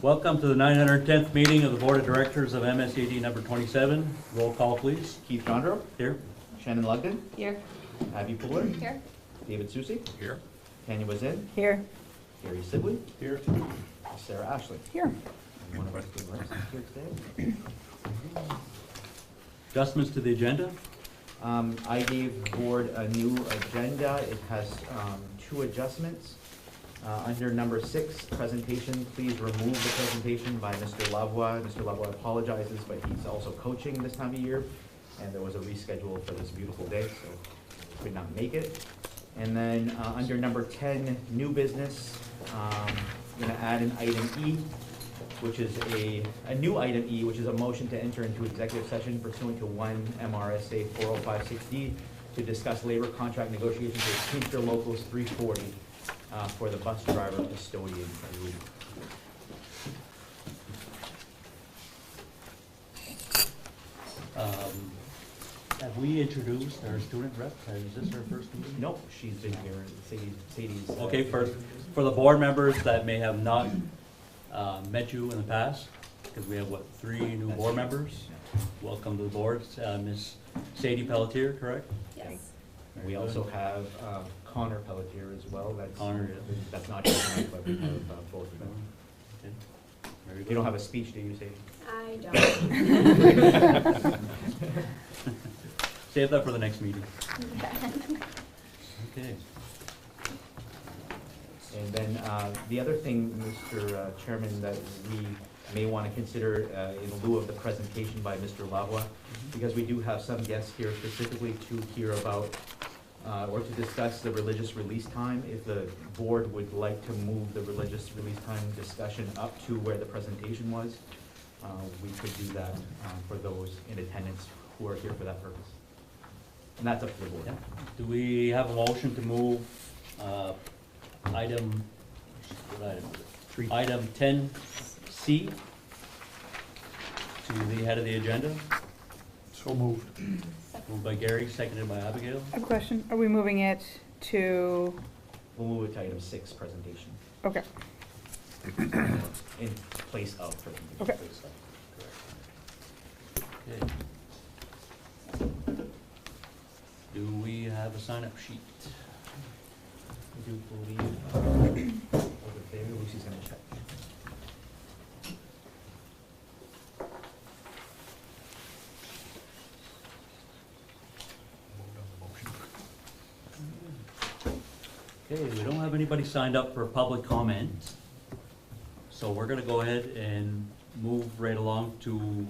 Welcome to the 910th meeting of the Board of Directors of MSAD number 27. Roll call, please. Keith Gondro. Here. Shannon Lugden. Here. Abby Fuller. Here. David Susie. Here. Tanya Wazin. Here. Gary Sibley. Here. Sarah Ashley. Here. And one of us is here today. Adjustments to the agenda. I gave the board a new agenda. It has two adjustments. Under number 6, presentation, please remove the presentation by Mr. Lavoie. Mr. Lavoie apologizes, but he's also coaching this time of year, and there was a reschedule for this beautiful day, so could not make it. And then under number 10, new business, I'm gonna add an item E, which is a new item E, which is a motion to enter into executive session pursuant to 1 MRSA 4056D to discuss labor contract negotiations with Teamster Locals 340 for the bus driver custodian. Have we introduced our student rep? Is this our first meeting? Nope, she's been here. Sadie's. Okay, for the board members that may have not met you in the past, because we have, what, 3 new board members? Welcome to the board. Ms. Sadie Pelletier, correct? Yes. We also have Connor Pelletier as well. Connor, yeah. That's not here tonight, but we have both of them. Okay. Very You good. don't have a speech, do you, Sadie? I don't. Save that for the next meeting. Okay. And then the other thing, Mr. Chairman, that we may want to consider in lieu of the presentation by Mr. Lavoie, because we do have some guests here specifically to hear about or to discuss the religious release time. If the board would like to move the religious release time discussion up to where the presentation was, we could do that for those in attendance who are here for that purpose. And that's up to the board. Yeah. Do we have a motion to move item 10C to the head of the agenda? So moved. Moved by Gary, seconded by Abigail. A question, are we moving it to, We'll move it to item 6, presentation, okay, in place of presentation. Okay. Okay. Do we have a sign-up sheet? I do believe over there, Lucy's gonna check. Okay, we don't have anybody signed up for public comment, so we're gonna go ahead and move right along to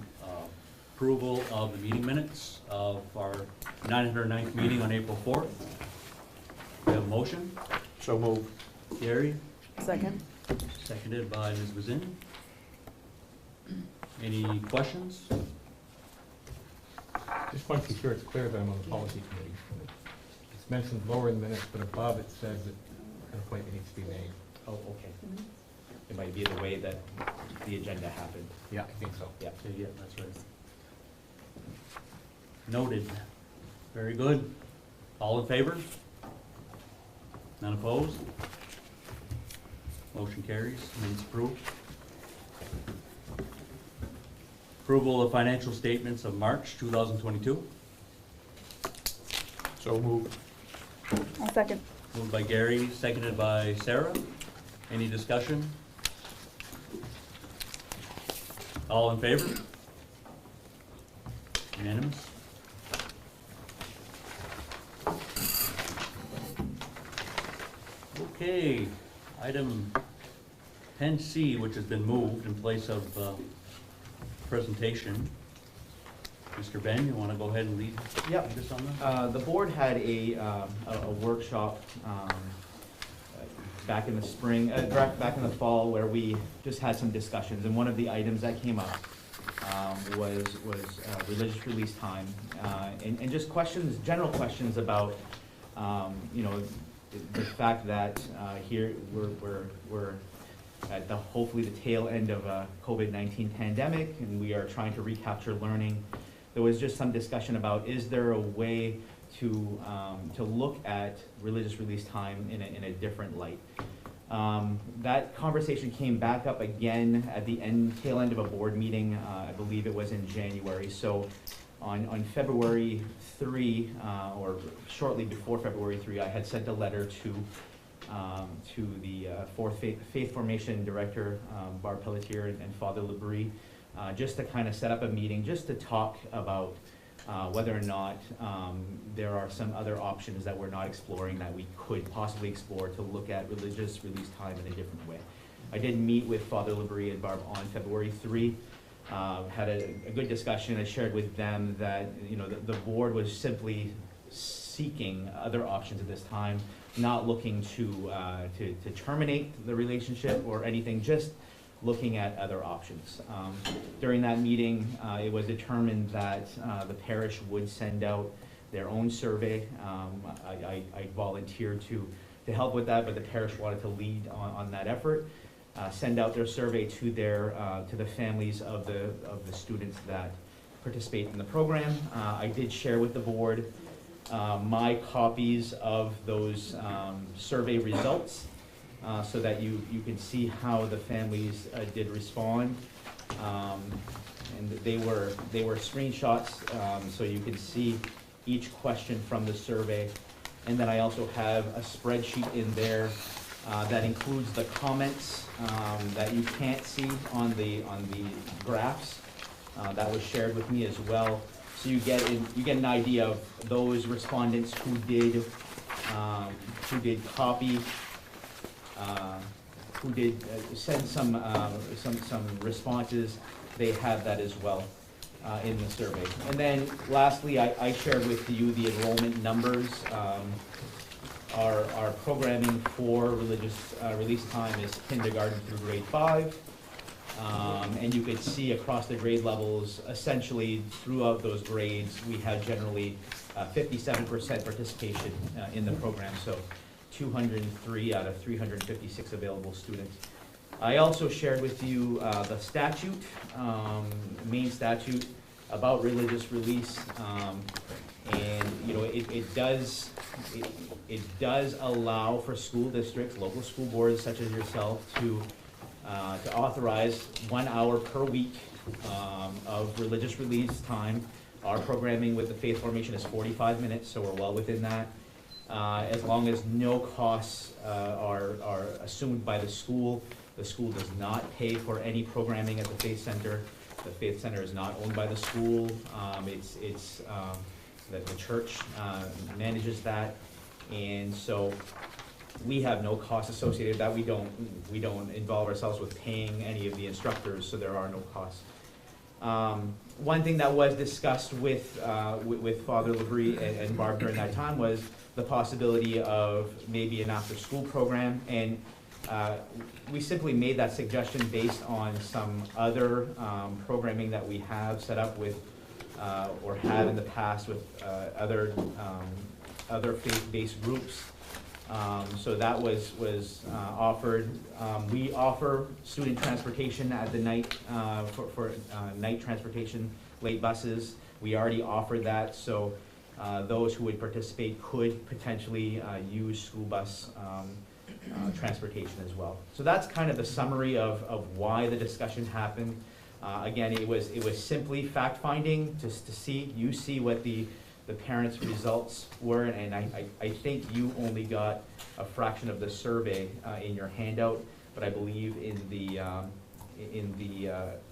approval of the meeting minutes of our 909th meeting on April 4th. We have a motion. So moved. Gary, second? seconded by Ms. Bazin. Any questions? Just want to be sure it's clear that I'm on the policy committee. It's mentioned lower in the minutes, but above it says that an appointment needs to be made. Oh, okay. It might be the way that the agenda happened. Yeah, I think so. Yeah. Okay, yeah, that's right. Noted. Very good. All in favor? None opposed? Motion carries, minutes approved. Approval of financial statements of March 2022. So moved. I'll second. Moved by Gary, seconded by Sarah. Any discussion? All in favor? Unanimous? Okay, item 10C, which has been moved in place of presentation. Mr. Ben, you want to go ahead and lead Yep. this on that? The board had a workshop back in the spring, back in the fall, where we just had some discussions, and one of the items that came up was religious release time, and just questions, general questions about, you know, the fact that here we're at the hopefully the tail end of a COVID-19 pandemic, and we are trying to recapture learning. There was just some discussion about, is there a way to look at religious release time in a different light? That conversation came back up again at the tail end of a board meeting, I believe it was in January. So on February 3, or shortly before February 3, I had sent a letter to the Fourth Faith Formation Director, Barb Pelletier, and Father Labrie, just to kind of set up a meeting, just to talk about whether or not there are some other options that we're not exploring that we could possibly explore to look at religious release time in a different way. I did meet with Father Labrie and Barb on February 3, had a good discussion. I shared with them that the board was simply seeking other options at this time, not looking to terminate the relationship or anything, just looking at other options. During that meeting, it was determined that the parish would send out their own survey. I volunteered to help with that, but the parish wanted to lead on that effort. Send out their survey to the families of the students that participate in the program. I did share with the board my copies of those survey results, so that you can see how the families did respond. And they were screenshots, so you can see each question from the survey. And then I also have a spreadsheet in there that includes the comments that you can't see on the graphs. That was shared with me as well. So you get an idea of those respondents who did copy, who did send some responses. They have that as well in the survey. And then lastly, I shared with you the enrollment numbers. Our programming for religious release time is kindergarten through grade 5. And you could see across the grade levels, essentially throughout those grades, we have generally 57% participation in the program, so 203 out of 356 available students. I also shared with you the statute, main statute about religious release, and it does allow for school districts, local school boards such as yourself, to authorize 1 hour per week of religious release time. Our programming with the Faith Formation is 45 minutes, so we're well within that. As long as no costs are assumed by the school does not pay for any programming at the Faith Center. The Faith Center is not owned by the school. The church manages that, and so we have no costs associated with that. We don't involve ourselves with paying any of the instructors, so there are no costs. One thing that was discussed with Father Labrie and Barb during that time was the possibility of maybe an after-school program, and we simply made that suggestion based on some other programming that we have set up with or have in the past with other faith-based groups. So that was offered. We offer student transportation at the night for night transportation, late buses. We already offered that, so those who would participate could potentially use school bus transportation as well. So that's kind of the summary of why the discussion happened. Again, it was simply fact-finding, just to see what the parents' results were, and I think you only got a fraction of the survey in your handout, but I believe in the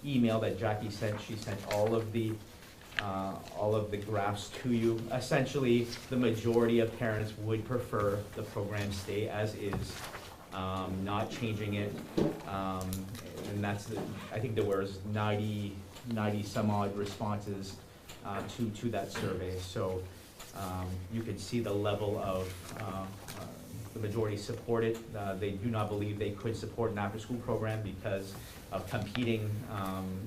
email that Jackie sent, she sent all of the graphs to you. Essentially, the majority of parents would prefer the program stay as is, not changing it, and I think there was 90 some odd responses to that survey. So you can see the level of the majority support it. They do not believe they could support an after-school program because of competing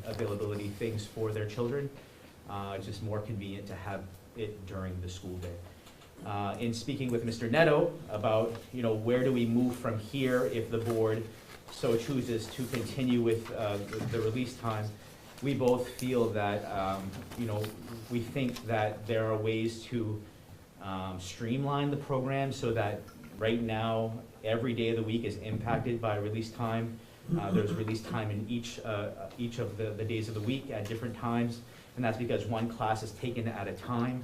availability things for their children. It's just more convenient to have it during the school day. In speaking with Mr. Neto about, where do we move from here if the board so chooses to continue with the release time, we both feel that, we think that there are ways to streamline the program so that Right now, every day of the week is impacted by release time. There's release time in each of the days of the week at different times, and that's because one class is taken at a time.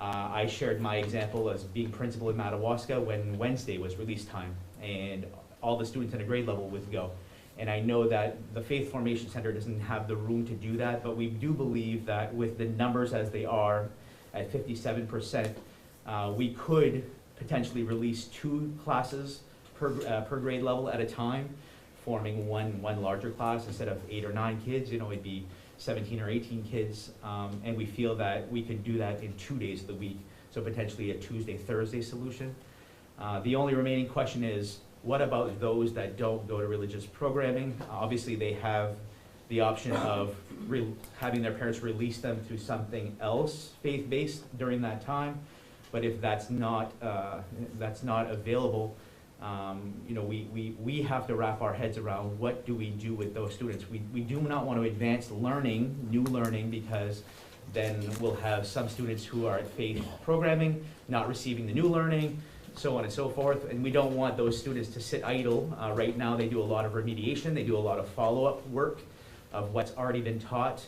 I shared my example as being principal in Madawaska when Wednesday was release time, and all the students in a grade level would go. And I know that the Faith Formation Center doesn't have the room to do that, but we do believe that with the numbers as they are, at 57%, we could potentially release 2 classes per grade level at a time, forming one larger class. Instead of 8 or 9 kids, it'd be 17 or 18 kids, and we feel that we could do that in 2 days of the week, so potentially a Tuesday, Thursday solution. The only remaining question is, what about those that don't go to religious programming? Obviously, they have the option of having their parents release them to something else faith-based during that time, but if that's not available, we have to wrap our heads around what do we do with those students. We do not want to advance new learning, because then we'll have some students who are at faith programming not receiving the new learning, so on and so forth, and we don't want those students to sit idle. Right now they do a lot of remediation, they do a lot of follow-up work of what's already been taught,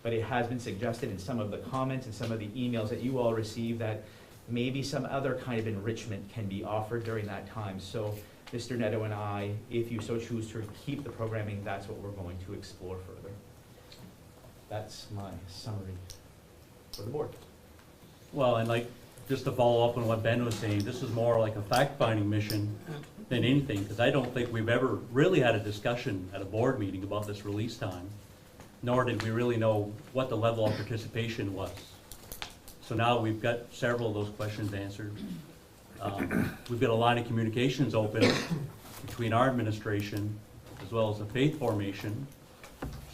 but it has been suggested in some of the comments and some of the emails that you all received that maybe some other kind of enrichment can be offered during that time. So Mr. Neto and I, if you so choose to keep the programming, that's what we're going to explore further. That's my summary for the board. Well, and just to follow up on what Ben was saying, this is more like a fact-finding mission than anything, because I don't think we've ever really had a discussion at a board meeting about this release time, nor did we really know what the level of participation was. So now we've got several of those questions answered. We've got a line of communications open between our administration as well as the faith formation,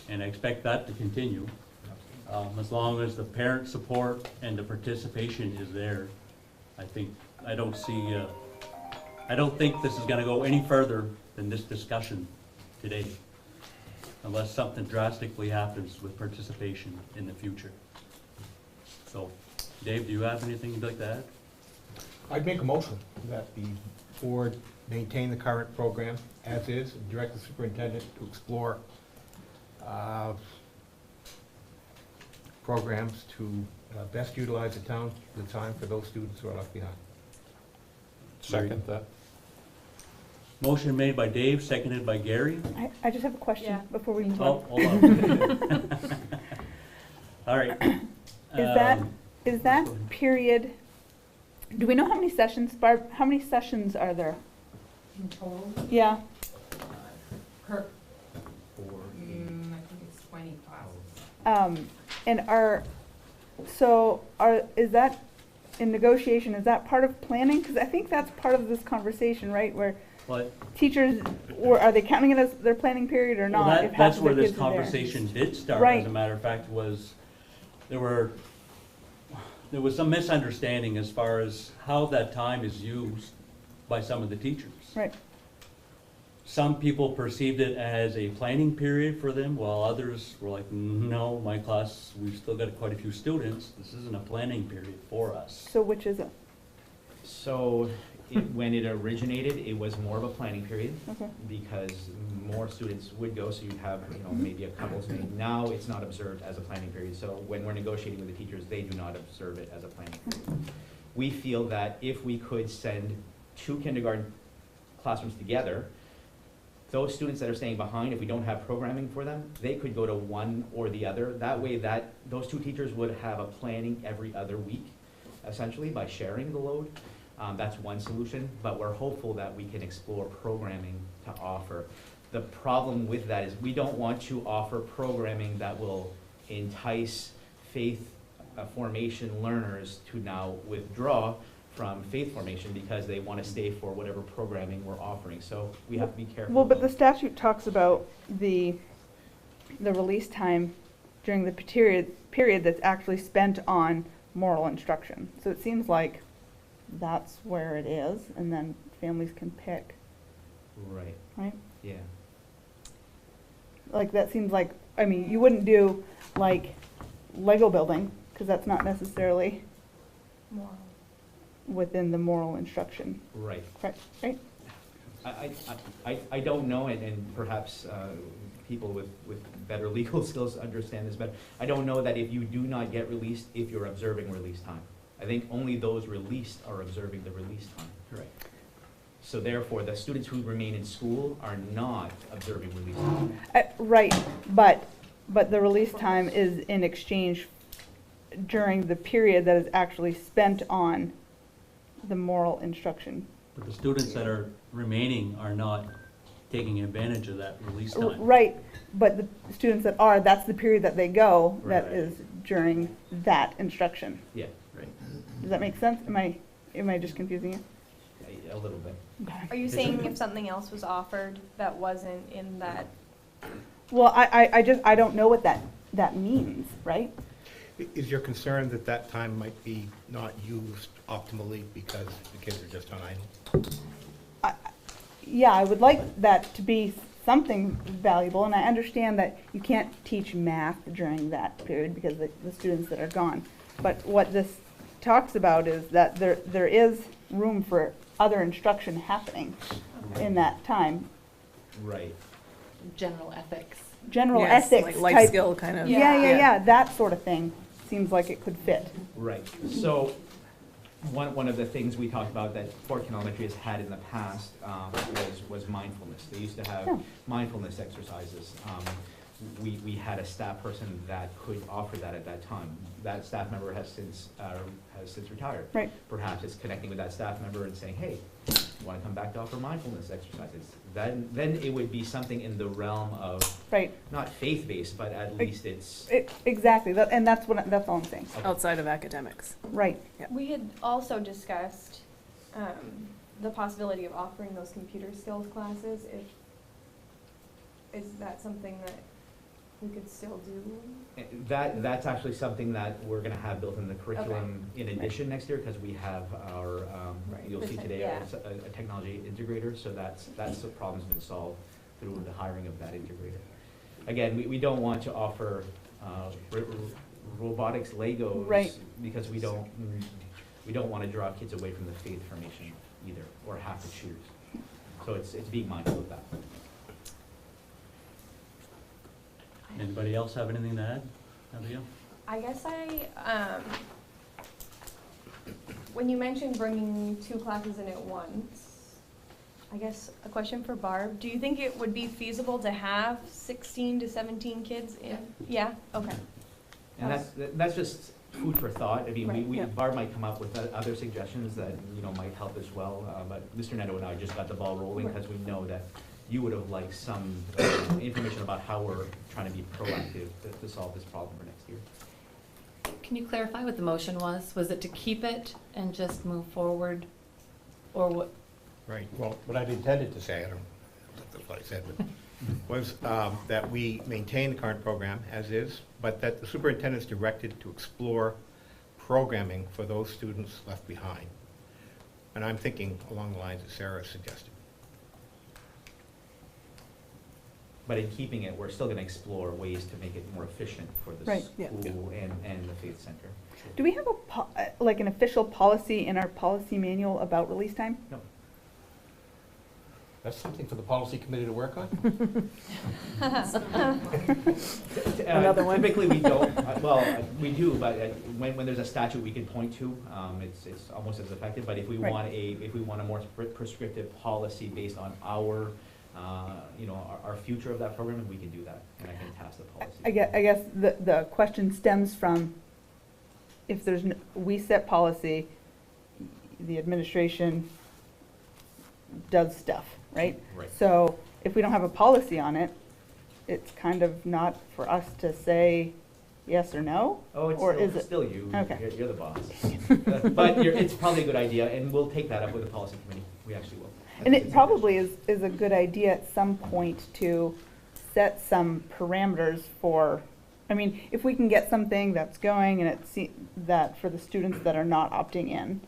and I expect that to continue. As long as the parent support and the participation is there, I don't think this is going to go any further than this discussion today, unless something drastically happens with participation in the future. So, Dave, do you have anything you'd like to add? I'd make a motion that the board maintain the current program as is, and direct the superintendent to explore programs to best utilize the time for those students who are left behind. Second that. Motion made by Dave, seconded by Gary. I just have a question Yeah. before we move Oh, on. hold on. All right. Is that period, do we know how many sessions, Barb, how many sessions are there? In total, Yeah, per, For I think it's 20 classes. is that, in negotiation, is that part of planning? Because I think that's part of this conversation, right, where But, teachers, or are they counting it as their planning period or well, not? if half that's of where their this kids are there? conversation did start, Right. as a matter of fact, there was some misunderstanding as far as how that time is used by some of the teachers. Right, Some people perceived it as a planning period for them, while others were like, no, my class, we've still got quite a few students. This isn't a planning period for us. so which is it? So when it originated, it was more of a planning period, Okay, because more students would go, so you'd have, maybe a couple. Now it's not observed as a planning period, so when we're negotiating with the teachers, they do not observe it as a planning period. We feel that if we could send 2 kindergarten classrooms together, those students that are staying behind, if we don't have programming for them, they could go to one or the other. That way, those 2 teachers would have a planning every other week, essentially, by sharing the load. That's one solution, but we're hopeful that we can explore programming to offer. The problem with that is we don't want to offer programming that will entice faith formation learners to now withdraw from faith formation because they want to stay for whatever programming we're offering. So we have to be careful. well, but the about- statute talks about the release time during the period that's actually spent on moral instruction. So it seems like that's where it is, and then families can pick, Right, right? yeah. Like, that seems like, I mean, you wouldn't do, like, Lego building, because that's not necessarily, Moral. within the moral instruction, Right. correct, right? I don't know, and perhaps people with better legal skills understand this better. I don't know that if you do not get released, if you're observing release time. I think only those released are observing the release time. Correct. So therefore, the students who remain in school are not observing release time. Right, but the release time is in exchange during the period that is actually spent on the moral instruction. But the students that are remaining are not taking advantage of that release time. Right, but the students that are, that's the period that they go, that Right. is during that instruction. Yeah, Right. Does that make sense? Am I just confusing you? a little bit. Are you saying if something else was offered that wasn't in that? Well, I don't know what that means, right? Is your concern that that time might be not used optimally because the kids are just on idle? Yeah, I would like that to be something valuable, and I understand that you can't teach math during that period because of the students that are gone. But what this talks about is that there is room for other instruction happening in that time. Right. General ethics. General Yes, ethics like life type. skill kind of. Yeah, that sort of thing seems like it could fit. Right. So one of the things we talked about that Fort Elementary has had in the past was mindfulness. They used to have Yeah. mindfulness exercises. We had a staff person that could offer that at that time. That staff member has since retired. Right. Perhaps it's connecting with that staff member and saying, hey, you want to come back to offer mindfulness exercises? Then it would be something in the realm of, Right. not faith-based, but at least it's, Exactly, and that's all I'm saying. Outside of academics. Right. We had also discussed the possibility of offering those computer skills classes. Is that something that we could still do? that's actually something that we're gonna have built in the curriculum in addition next year, because we have our, Right. you'll see today, Yeah. a technology integrator, so that's the problem's been solved through the hiring of that integrator. Again, we don't want to offer robotics Legos. Right. Because we don't want to draw kids away from the faith formation either, or have to choose. So it's being mindful of that. Anybody else have anything to add? Abigail? I guess when you mentioned bringing 2 classes in at once, I guess a question for Barb, do you think it would be feasible to have 16 to 17 kids in? Yeah, okay. And that's just food for thought. I mean, Right. Yeah. Barb might come up with other suggestions that, might help as well. But Mr. Neto and I just got the ball rolling because we know that you would have liked some information about how we're trying to be proactive to solve this problem for next year. Can you clarify what the motion was? Was it to keep it and just move forward? Or what? Right, well, what I'd intended to say, I don't know if that's what I said, but was that we maintain the current program as is, but that the superintendent's directed to explore programming for those students left behind. And I'm thinking along the lines that Sarah suggested. But in keeping it, we're still going to explore ways to make it more efficient for the Right. school and the faith center. Do we have like an official policy in our policy manual about release time? No. That's something for the policy committee to work on? Another one. Typically, we don't, we do, but when there's a statute we can point to, it's almost as effective. But if we Right. want a more prescriptive policy based on our future of that program, we can do that, and I can task the policy. I guess the question stems from if we set policy, the administration does stuff, right? Right. So if we don't have a policy on it, it's kind of not for us to say yes or no? Oh, Or is it's it? still you. Okay. You're the boss. But it's probably a good idea, and we'll take that up with the policy committee. We actually will. And it probably is a good idea at some point to set some parameters for, I mean, if we can get something that's going and that for the students that are not opting in,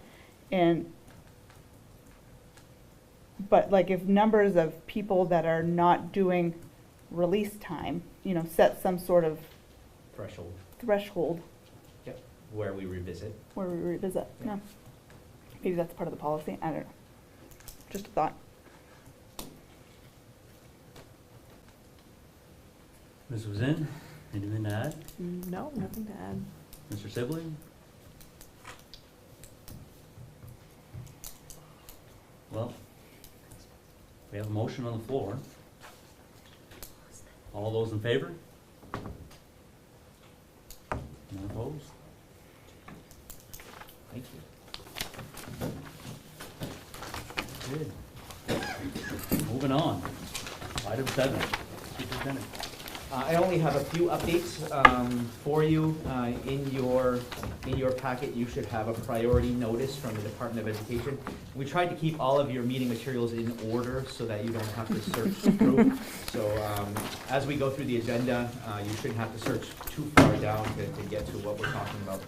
but like if numbers of people that are not doing release time, set some sort of Threshold, threshold yep, where we revisit. where we revisit, yeah. Maybe that's part of the policy, I don't know. Just a thought. Ms. Wazin, anything to add? No, nothing to add. Mr. Sibling? Well, we have a motion on the floor. All those in favor? None opposed? Thank you. Good. Moving on. Item 7, Superintendent. I only have a few updates for you. In your packet, you should have a priority notice from the Department of Education. We tried to keep all of your meeting materials in order so that you don't have to search through. So as we go through the agenda, you shouldn't have to search too far down to get to what we're talking about.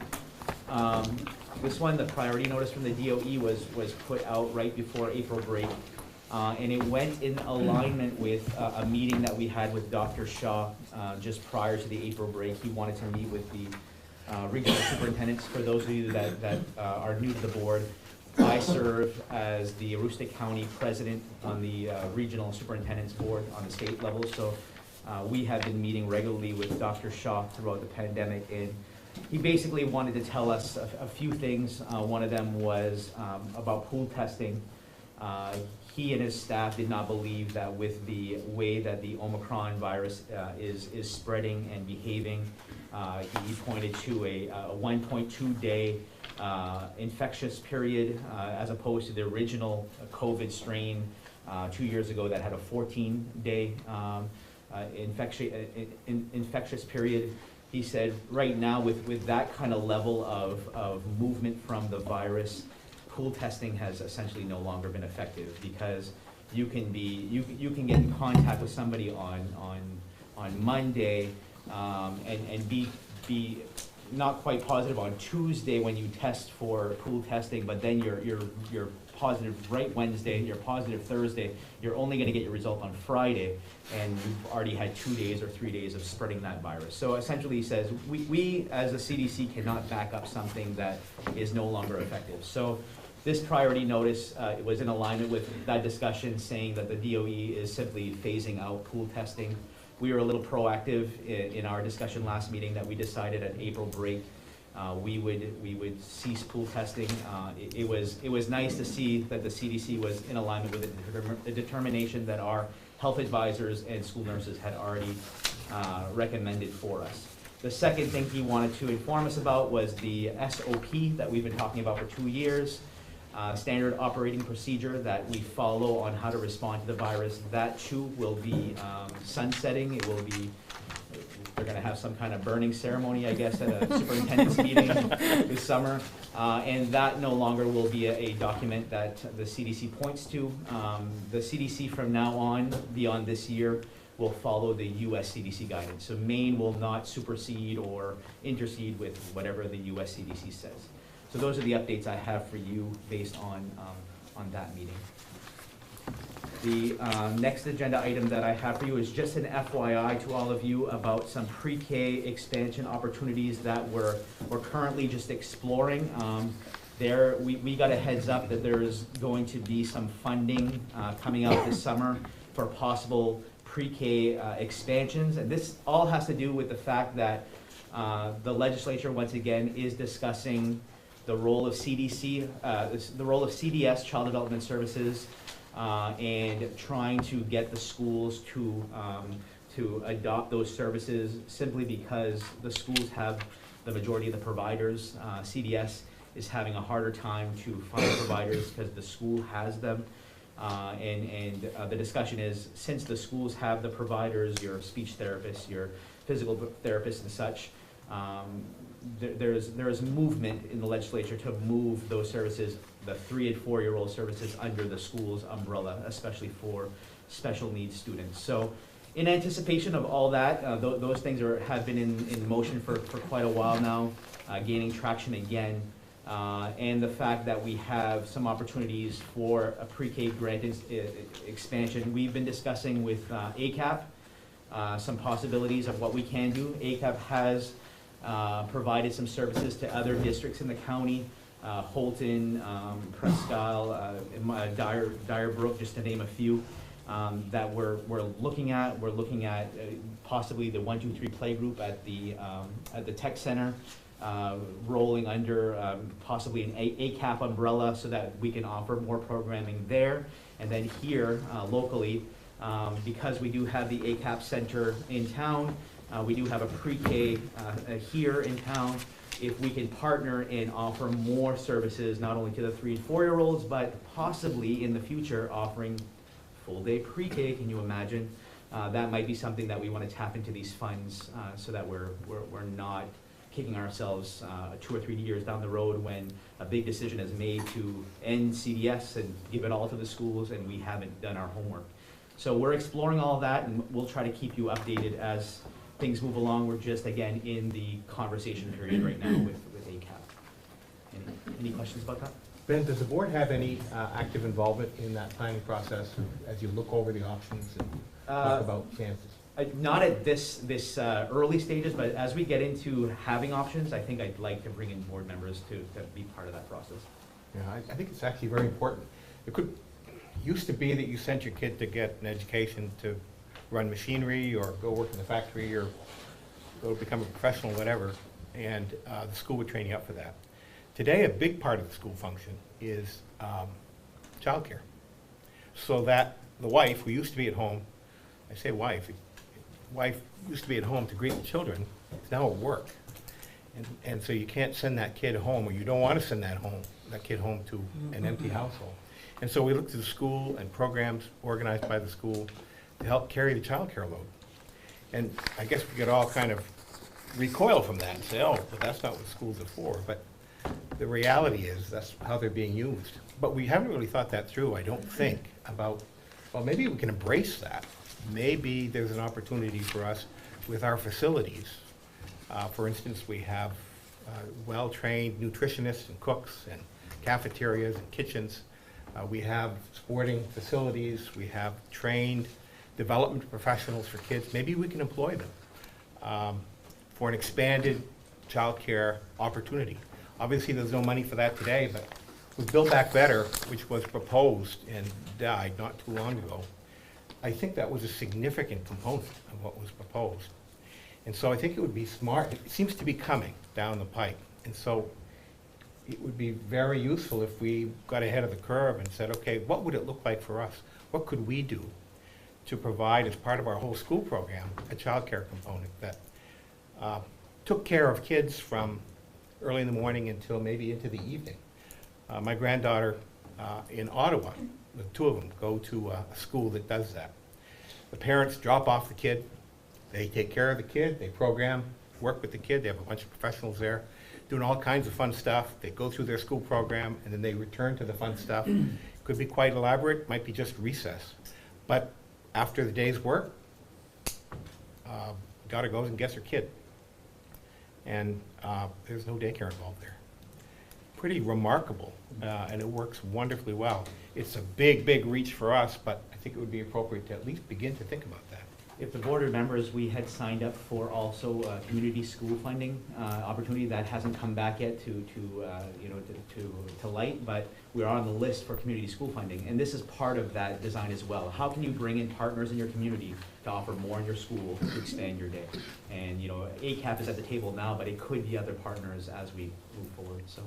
This one, the priority notice from the DOE was put out right before April break. And it went in alignment with a meeting that we had with Dr. Shaw just prior to the April break. He wanted to meet with the regional superintendents. For those of you that are new to the board, I serve as the Aroostook County president on the regional superintendents board on the state level. So we have been meeting regularly with Dr. Shaw throughout the pandemic, and he basically wanted to tell us a few things. One of them was about pool testing. He and his staff did not believe that with the way that the Omicron virus is spreading and behaving, he pointed to a 1.2 day infectious period as opposed to the original COVID strain 2 years ago that had a 14-day infectious period. He said right now with that kind of level of movement from the virus, pool testing has essentially no longer been effective because you can get in contact with somebody on Monday and be not quite positive on Tuesday when you test for pool testing, but then you're positive right Wednesday, you're positive Thursday, you're only going to get your result on Friday, and you've already had 2 days or 3 days of spreading that virus. So essentially he says, we as a CDC cannot back up something that is no longer effective. So this priority notice was in alignment with that discussion, saying that the DOE is simply phasing out pool testing. We were a little proactive in our discussion last meeting that we decided at April break we would cease pool testing. It was nice to see that the CDC was in alignment with the determination that our health advisors and school nurses had already recommended for us. The second thing he wanted to inform us about was the SOP that we've been talking about for 2 years. Standard operating procedure that we follow on how to respond to the virus. That too will be sunsetting. It will be, they're gonna have some kind of burning ceremony, I guess, at a superintendent's meeting this summer. And that no longer will be a document that the CDC points to. The CDC from now on, beyond this year, will follow the US CDC guidance. So Maine will not supersede or intercede with whatever the US CDC says. So those are the updates I have for you based on that meeting. The next agenda item that I have for you is just an FYI to all of you about some pre-K expansion opportunities that we're currently just exploring. We got a heads up that there's going to be some funding coming out this summer for possible pre-K expansions. And this all has to do with the fact that the legislature, once again, is discussing the role of CDC, the role of CDS, Child Development Services, and trying to get the schools to adopt those services simply because the schools have the majority of the providers. CDS is having a harder time to find providers because the school has them. The discussion is, since the schools have the providers, your speech therapists, your physical therapists and such, there is movement in the legislature to move those services, the 3 and 4 year old services, under the school's umbrella, especially for special needs students. So in anticipation of all that, those things have been in motion for quite a while now, gaining traction again. And the fact that we have some opportunities for a pre-K grant expansion. We've been discussing with ACAP some possibilities of what we can do. ACAP has provided some services to other districts in the county Holton, Presque Isle, Dyer Brook, just to name a few, that we're looking at. We're looking at possibly the 1, 2, 3 playgroup at the tech center, rolling under possibly an ACAP umbrella so that we can offer more programming there. And then here, locally, because we do have the ACAP center in town, we do have a pre-K here in town. If we can partner and offer more services, not only to the 3 and 4-year-olds, but possibly in the future offering full-day pre-K, can you imagine? That might be something that we want to tap into these funds so that we're not kicking ourselves 2 or 3 years down the road when a big decision is made to end CDS and give it all to the schools and we haven't done our homework. So we're exploring all of that, and we'll try to keep you updated as things move along. We're just, again, in the conversation period right now with ACAP. Any questions about that? Ben, does the board have any active involvement in that planning process as you look over the options and talk about chances? Not at this early stages, but as we get into having options, I think I'd like to bring in board members to be part of that process. Yeah, I think it's actually very important. It used to be that you sent your kid to get an education to run machinery or go work in the factory or go become a professional, whatever, and the school would train you up for that. Today, a big part of the school function is childcare. So that the wife, who used to be at home, I say wife used to be at home to greet the children, is now at work. And so you can't send that kid home, or you don't want to send that kid home to an empty household. And so we look to the school and programs organized by the school to help carry the child care load. And I guess we could all kind of recoil from that and say, oh, but that's not what schools are for. But the reality is that's how they're being used. But we haven't really thought that through, I don't think, about, well, maybe we can embrace that. Maybe there's an opportunity for us with our facilities. For instance, we have well-trained nutritionists and cooks and cafeterias and kitchens. We have sporting facilities. We have trained development professionals for kids. Maybe we can employ them for an expanded child care opportunity. Obviously, there's no money for that today, but with Build Back Better, which was proposed and died not too long ago, I think that was a significant component of what was proposed. And so I think it would be smart. It seems to be coming down the pike. And so it would be very useful if we got ahead of the curve and said, okay, what would it look like for us? What could we do to provide, as part of our whole school program, a child care component that took care of kids from early in the morning until maybe into the evening? My granddaughter in Ottawa, the 2 of them go to a school that does that. The parents drop off the kid, they take care of the kid, they program, work with the kid, they have a bunch of professionals there doing all kinds of fun stuff. They go through their school program and then they return to the fun stuff. Could be quite elaborate, might be just recess. But after the day's work, daughter goes and gets her kid. And there's no daycare involved there. Pretty remarkable, and it works wonderfully well. It's a big, big reach for us, but I think it would be appropriate to at least begin to think about that. If the board remembers, we had signed up for also community school funding opportunity that hasn't come back yet to light, but we're on the list for community school funding, and this is part of that design as well. How can you bring in partners in your community to offer more in your school to expand your day? And ACAP is at the table now, but it could be other partners as we move forward. So,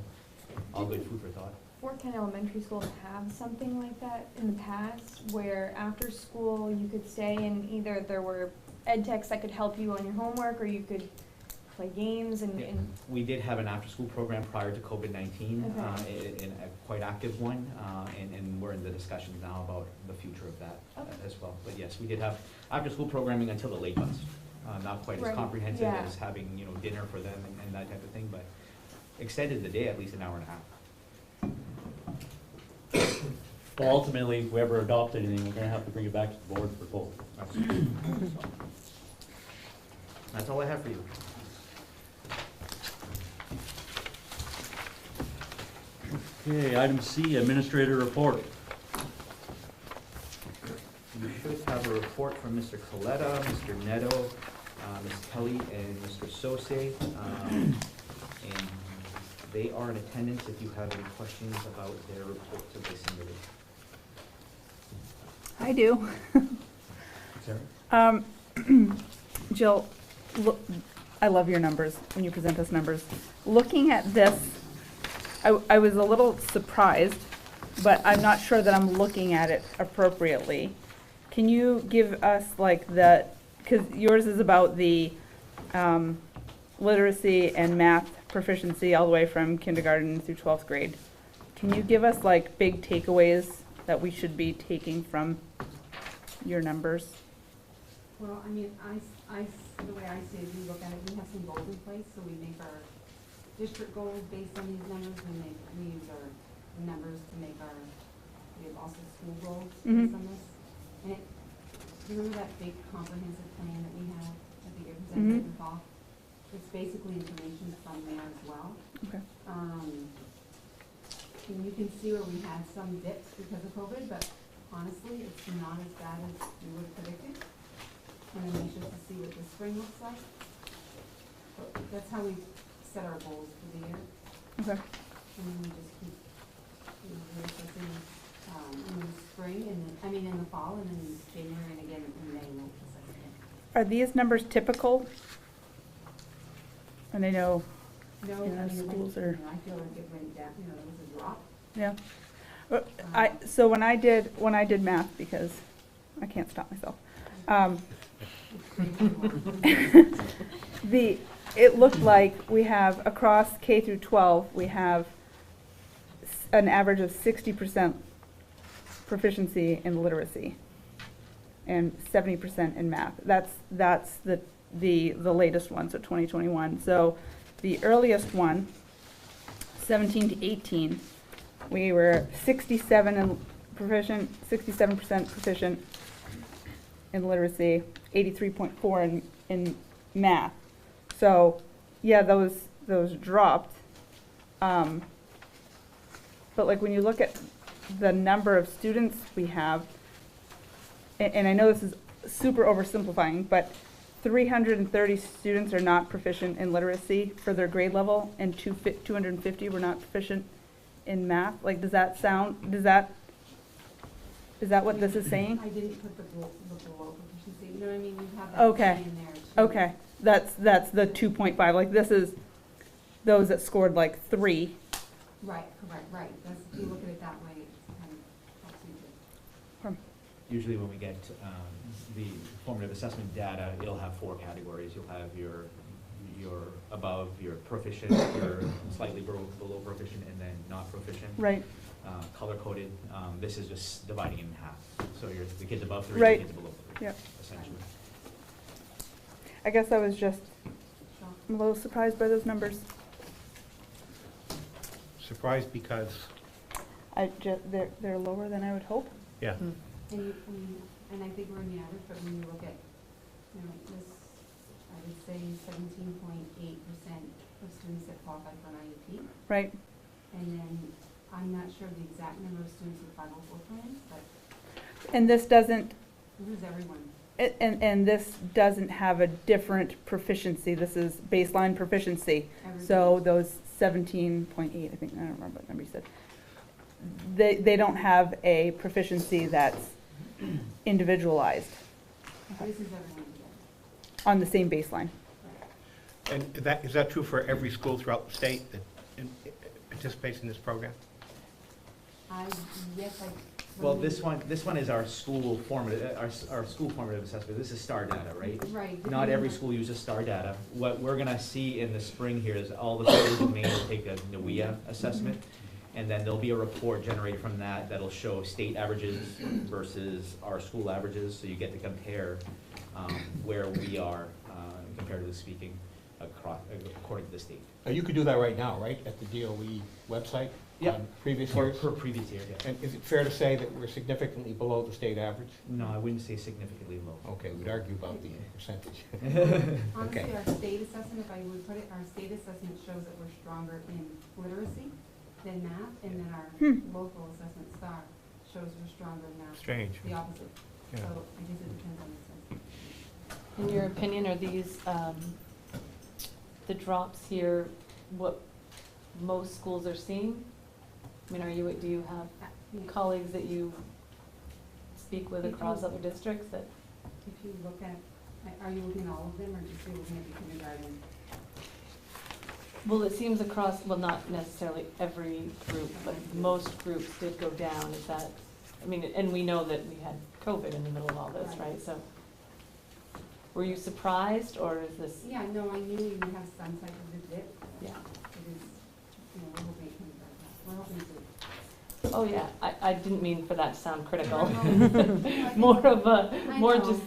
all good food for thought. Fort Kent Elementary School have something like that in the past, where after school you could stay and either there were ed techs that could help you on your homework, or you could play games and. Yeah. We did have an after-school program prior to COVID-19, Okay. a quite active one, and we're in the discussions now about the future of that as well. But yes, we did have after-school programming until the late bus. Not quite as Right. comprehensive Yeah. as having dinner for them and that type of thing, but extended the day at least an hour and a half. Well, ultimately, if we ever adopt anything, we're gonna have to bring it back to the board for vote. Absolutely. That's all I have for you. Okay, item C, administrator report. You should have a report from Mr. Coletta, Mr. Neto, Ms. Kelly, and Mr. Sose. And They are in attendance if you have any questions about their reports that they submitted. I do. Jill, look, I love your numbers when you present us numbers. Looking at this, I was a little surprised, but I'm not sure that I'm looking at it appropriately. Can you give us like because yours is about the literacy and math proficiency all the way from kindergarten through 12th grade. Can you give us like big takeaways that we should be taking from your numbers? Well, I mean, the way I see it, we look at it, we have some goals in place, so we make our district goals based on these numbers. We use our numbers to make we have also school goals based on this. And remember that big comprehensive plan that we have at the year presented in the fall? It's basically information from there as well. Okay. And you can see where we had some dips because of COVID, but honestly, it's not as bad as we would have predicted. And then we should see what the spring looks like. But that's how we set our goals for the year. Okay. And then we just keep, reassessing in the spring and in the fall, and then January, and again in May we'll assess again. Are these numbers typical? And I know, No, Yeah, schools are- I feel like it went down, there was a drop. yeah. So when I did math, because I can't stop myself, it looked like we have across K through 12, we have an average of 60% proficiency in literacy and 70% in math. That's the latest one, so 2021. So the earliest one, 17 to 18, we were 67% proficient in literacy, 83.4 in math. So yeah, those dropped. But like when you look at the number of students we have, and I know this is super oversimplifying, but 330 students are not proficient in literacy for their grade level, and 250 were not proficient in math. Like, is that what this is saying? I didn't put the below proficiency, you know what I mean? You have that Okay. in there too. Okay, that's the 2.5. Like, this is those that scored like 3. Right, correct, right. That's, if you look at it that way, it kind of helps you to. Usually when we get the formative assessment data, it'll have 4 categories. You'll have your above, your proficient, your slightly below proficient, and then not proficient. Right. Color-coded. This is just dividing it in half. So the kids above 3, Right. the kids below 3, Yep. essentially. I guess I was just So, a little surprised by those numbers. Surprised because, They're lower than I would hope. yeah, and I think we're in the average, but when you look at, this, I would say 17.8% of students that qualify for an IEP. Right. And then, I'm not sure the exact number of students with 504 plans, but And this doesn't, this is everyone. and this doesn't have a different proficiency. This is baseline proficiency. So Everybody. those 17.8, I think, I don't remember what number you said. They don't have a proficiency that's individualized This is everyone together. on the same baseline. Right. and is that true for every school throughout the state that participates in this program? Yes, Well, this one is our school formative, our school formative assessment. This is STAR data, right? Right. Not every school uses STAR data. What we're gonna see in the spring here is all the schools in Maine will take a NWEA assessment, and then there'll be a report generated from that that'll show state averages versus our school averages, so you get to compare where we are, comparatively speaking, according to the state. You could do that right now, right, at the DOE website? Yeah. on Previous For years? previous year, yeah. And is it fair to say that we're significantly below the state average? No, I wouldn't say significantly low. Okay, we'd argue about the percentage. Honestly, Okay. our state assessment, if I would put it, our state assessment shows that we're stronger in literacy than math, and then our local assessment STAR shows we're stronger in math. Strange. The opposite. Yeah. So I guess it depends on the assessment. In your opinion, are these, the drops here, what most schools are seeing? I mean, do you have Yeah. colleagues that you speak with If across you- other districts that? If you look at, are you looking at all of them, or just looking at the kindergarten? Well, it seems across, well, not necessarily every group, but most groups did go down. Is that, I mean, and we know that we had COVID in the middle of all this, Right. right? So, were you surprised, or is this? Yeah, no, I knew we would have some type of a dip. Yeah. It is, we're hoping it comes back up. We're hoping to. Oh, yeah, I didn't mean for that to sound critical. No, no. More of a, I more know. just,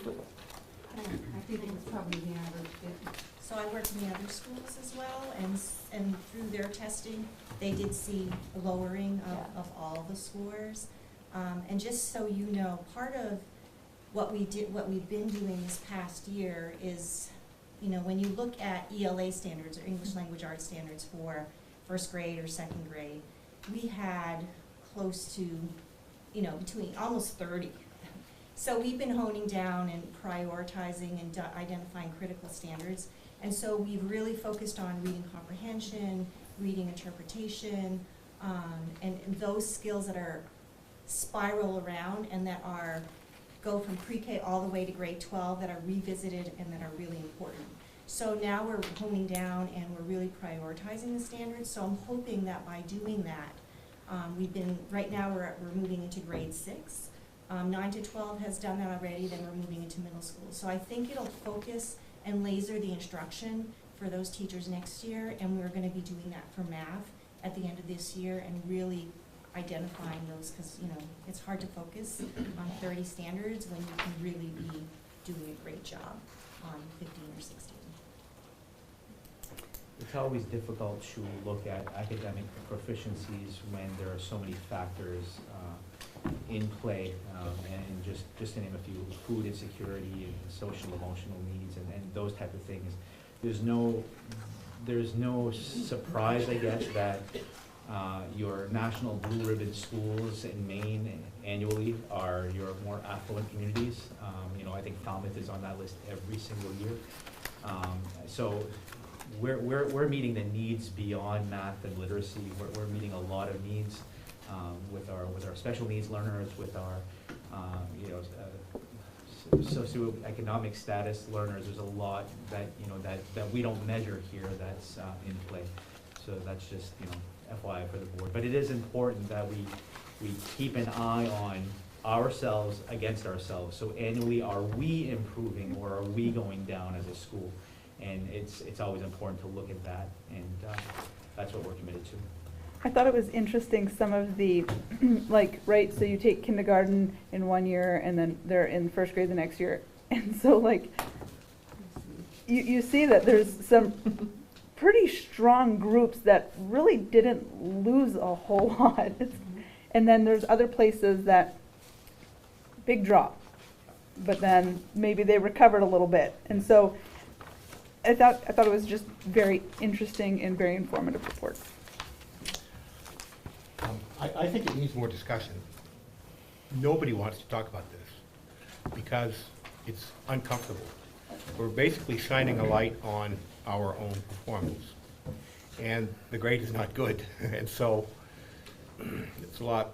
I think it was probably the average dip. So I work in the other schools as well, and through their testing, they did see a lowering Yeah. of all the scores. And just so you know, part of what we've been doing this past year is, you know, when you look at ELA standards, or English Language Arts standards for first grade or second grade, we had close to, you know, between almost 30. So we've been honing down and prioritizing and identifying critical standards. And so we've really focused on reading comprehension, reading interpretation, and those skills that are spiral around and that go from pre-K all the way to grade 12, that are revisited and that are really important. So now we're honing down and we're really prioritizing the standards. So I'm hoping that by doing that, right now we're moving into grade 6. 9 to 12 has done that already, then we're moving into middle school. So I think it'll focus and laser the instruction for those teachers next year, and we're gonna be doing that for math at the end of this year and really identifying those, because, you know, it's hard to focus on 30 standards when you can really be doing a great job on 15 or 16. It's always difficult to look at academic proficiencies when there are so many factors in play, and just to name a few, food insecurity and social emotional needs and those type of things. There's no surprise, I guess, that your national blue ribbon schools in Maine annually are your more affluent communities. You know, I think Falmouth is on that list every single year. So we're meeting the needs beyond math and literacy. We're meeting a lot of needs with our special needs learners, with our socioeconomic status learners. There's a lot that that we don't measure here that's in play. So that's just FYI for the board. But it is important that we keep an eye on ourselves against ourselves. So annually, are we improving or are we going down as a school? And it's always important to look at that, and that's what we're committed to. I thought it was interesting, some of the, like, right, so you take kindergarten in one year and then they're in first grade the next year. And so, like, you see that there's some pretty strong groups that really didn't lose a whole lot. And then there's other places that, big drop, but then maybe they recovered a little bit. And so I thought it was just very interesting and very informative report. I think it needs more discussion. Nobody wants to talk about this because it's uncomfortable. We're basically shining a light on our own performance, and the grade is not good. And so it's a lot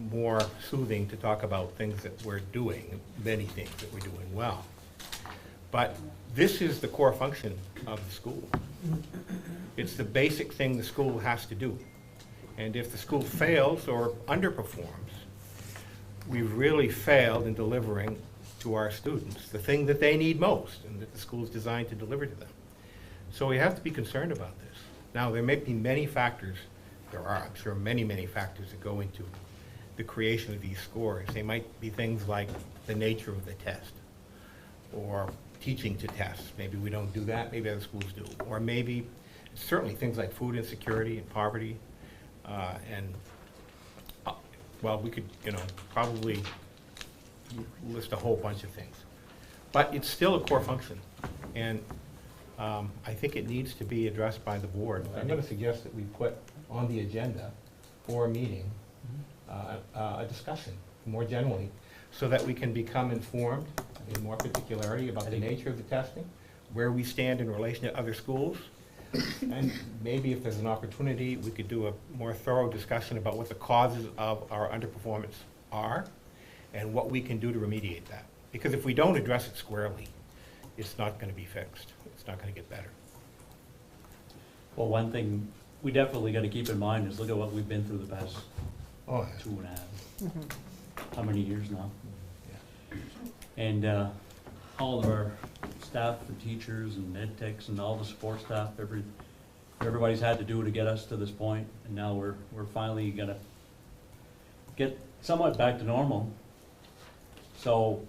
more soothing to talk about things that we're doing, many things that we're doing well. But this is the core function of the school. It's the basic thing the school has to do. And if the school fails or underperforms, we've really failed in delivering to our students the thing that they need most and that the school is designed to deliver to them. So we have to be concerned about this. Now, there may be many factors, I'm sure, many, many factors that go into the creation of these scores. They might be things like the nature of the test, or teaching to tests. Maybe we don't do that, maybe other schools do. Or maybe, certainly things like food insecurity and poverty, well, we could, probably list a whole bunch of things. But it's still a core function, and I think it needs to be addressed by the board. I'm going to suggest that we put on the agenda for a meeting a discussion more generally, so that we can become informed in more particularity about the nature of the testing, where we stand in relation to other schools, And maybe if there's an opportunity, we could do a more thorough discussion about what the causes of our underperformance are and what we can do to remediate that. Because if we don't address it squarely, it's not gonna be fixed. It's not gonna get better. Well, one thing we definitely gotta keep in mind is look at what we've been through the past Oh, 2.5. How many years now? And all of our staff and teachers and ed techs and all the support staff, everybody's had to do to get us to this point, and now we're finally gonna get somewhat back to normal. So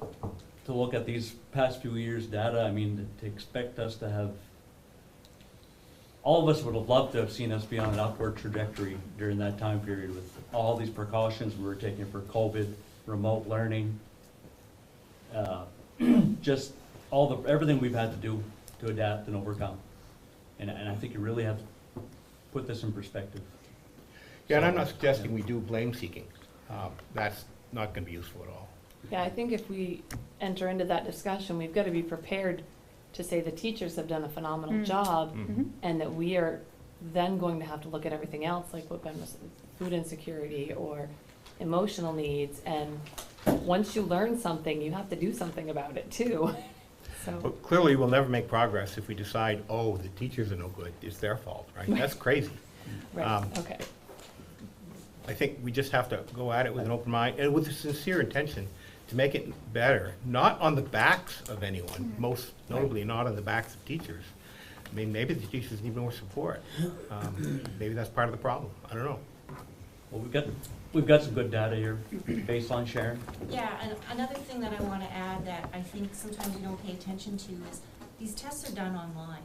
to look at these past few years' data, I mean, to expect us to have, all of us would have loved to have seen us be on an upward trajectory during that time period with all these precautions we were taking for COVID, remote learning, just everything we've had to do to adapt and overcome. And I think you really have to put this in perspective. Yeah, and I'm not suggesting we do blame seeking. That's not gonna be useful at all. Yeah, I think if we enter into that discussion, we've got to be prepared to say the teachers have done a phenomenal job, and that we are then going to have to look at everything else, like what Ben was, food insecurity or emotional needs, and once you learn something, you have to do something about it too. So, But clearly, we'll never make progress if we decide, oh, the teachers are no good, it's their fault, right? That's crazy. right, okay. I think we just have to go at it with an open mind and with a sincere intention to make it better, not on the backs of anyone, most notably not on the backs of teachers. I mean, maybe the teachers need more support. Maybe that's part of the problem. I don't know. Well, we've got some good data here. Baseline, Sharon? Yeah, and another thing that I want to add that I think sometimes you don't pay attention to is these tests are done online.